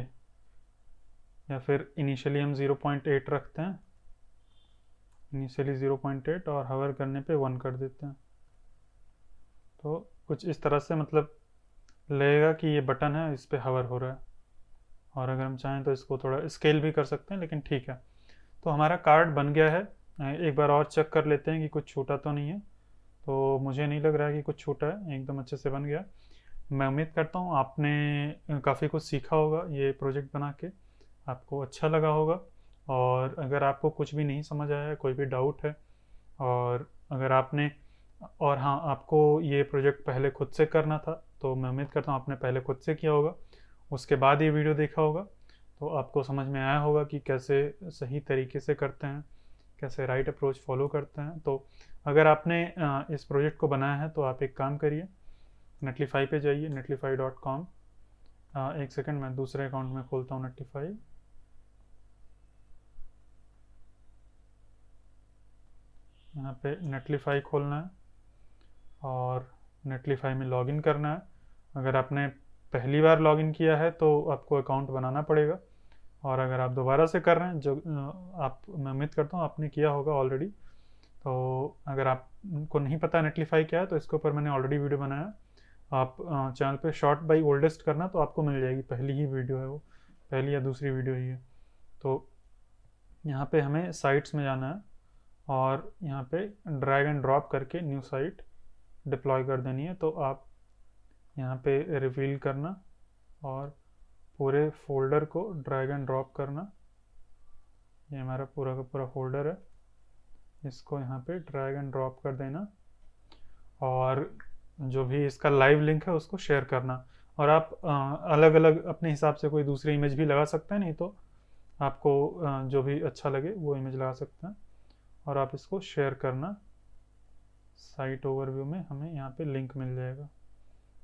Speaker 1: या फिर इनिशियली हम 0.8 रखते हैं, इनिशियली 0.8 और हवर करने पे 1 कर देते हैं। तो कुछ इस तरह से मतलब लगेगा कि ये बटन है, इस पे हवर हो रहा है। और अगर हम चाहें तो इसको थोड़ा स्केल भी कर सकते हैं, लेकिन ठीक है। तो हमारा कार्ड बन गया है। एक बार और चेक कर लेते हैं कि कुछ छूटा तो नहीं है। तो मुझे नहीं लग रहा है कि कुछ छूटा है, एकदम अच्छे से बन गया। मैं उम्मीद करता हूँ आपने काफ़ी कुछ सीखा होगा ये प्रोजेक्ट बना के, आपको अच्छा लगा होगा। और अगर आपको कुछ भी नहीं समझ आया है, कोई भी डाउट है, और अगर आपने और हाँ, आपको ये प्रोजेक्ट पहले खुद से करना था, तो मैं उम्मीद करता हूँ आपने पहले खुद से किया होगा, उसके बाद ये वीडियो देखा होगा, तो आपको समझ में आया होगा कि कैसे सही तरीके से करते हैं, कैसे राइट अप्रोच फॉलो करते हैं। तो अगर आपने इस प्रोजेक्ट को बनाया है तो आप एक काम करिए, netlify पे जाइए, netlify.com। एक सेकंड, मैं दूसरे अकाउंट में खोलता हूँ netlify। यहाँ पे netlify खोलना है और netlify में लॉगिन करना है। अगर आपने पहली बार लॉगिन किया है तो आपको अकाउंट बनाना पड़ेगा, और अगर आप दोबारा से कर रहे हैं, जो आप मैं उम्मीद करता हूँ आपने किया होगा ऑलरेडी, तो अगर आपको नहीं पता नेटलीफाई क्या है तो इसके ऊपर मैंने ऑलरेडी वीडियो बनाया। आप चैनल पे शॉर्ट बाई ओल्डेस्ट करना तो आपको मिल जाएगी, पहली ही वीडियो है वो, पहली या दूसरी वीडियो ही है। तो यहाँ पे हमें साइट्स में जाना है और यहाँ पे ड्रैग एंड ड्रॉप करके न्यू साइट डिप्लॉय कर देनी है। तो आप यहाँ पे रिवील करना और पूरे फोल्डर को ड्रैग एंड ड्रॉप करना। ये हमारा पूरा का पूरा फोल्डर है, इसको यहाँ पे ड्रैग एंड ड्रॉप कर देना और जो भी इसका लाइव लिंक है उसको शेयर करना। और आप अलग अलग अपने हिसाब से कोई दूसरी इमेज भी लगा सकते हैं, नहीं तो आपको जो भी अच्छा लगे वो इमेज लगा सकते हैं। और आप इसको शेयर करना, साइट ओवरव्यू में हमें यहाँ पे लिंक मिल जाएगा,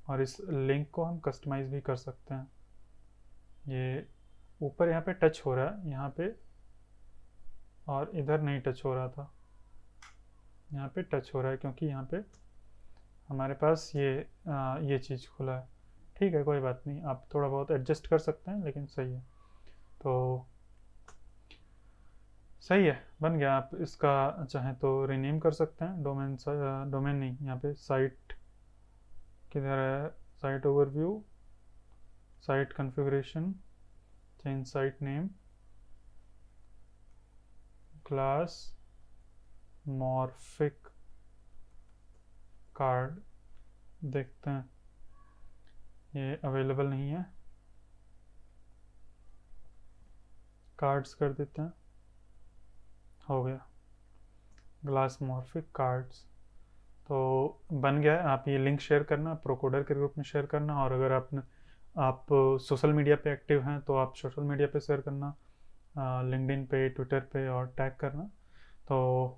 Speaker 1: और इस लिंक को हम कस्टमाइज भी कर सकते हैं। ये ऊपर यहाँ पे टच हो रहा है यहाँ पे, और इधर नहीं टच हो रहा था, यहाँ पे टच हो रहा है क्योंकि यहाँ पे हमारे पास ये चीज़ खुला है। ठीक है, कोई बात नहीं, आप थोड़ा बहुत एडजस्ट कर सकते हैं, लेकिन सही है। तो सही है, बन गया। आप इसका चाहें तो रीनेम कर सकते हैं, डोमेन नहीं, यहाँ पे साइट किधर है, site overview, site configuration, change site name, class morphic card. देखते हैं, ये अवेलेबल नहीं है, कार्ड्स कर देते हैं, हो गया, ग्लास मॉर्फिक कार्ड्स। तो बन गया है। आप ये लिंक शेयर करना, प्रोकोडर के ग्रुप में शेयर करना, और अगर आप सोशल मीडिया पे एक्टिव हैं तो आप सोशल मीडिया पे शेयर करना, लिंक्डइन पे, ट्विटर पे, और टैग करना। तो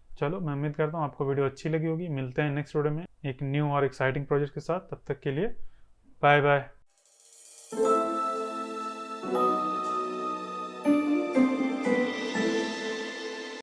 Speaker 1: चलो, मैं उम्मीद करता हूँ आपको वीडियो अच्छी लगी होगी। मिलते हैं नेक्स्ट वीडियो में एक न्यू और एक्साइटिंग प्रोजेक्ट के साथ। तब तक के लिए बाय बाय।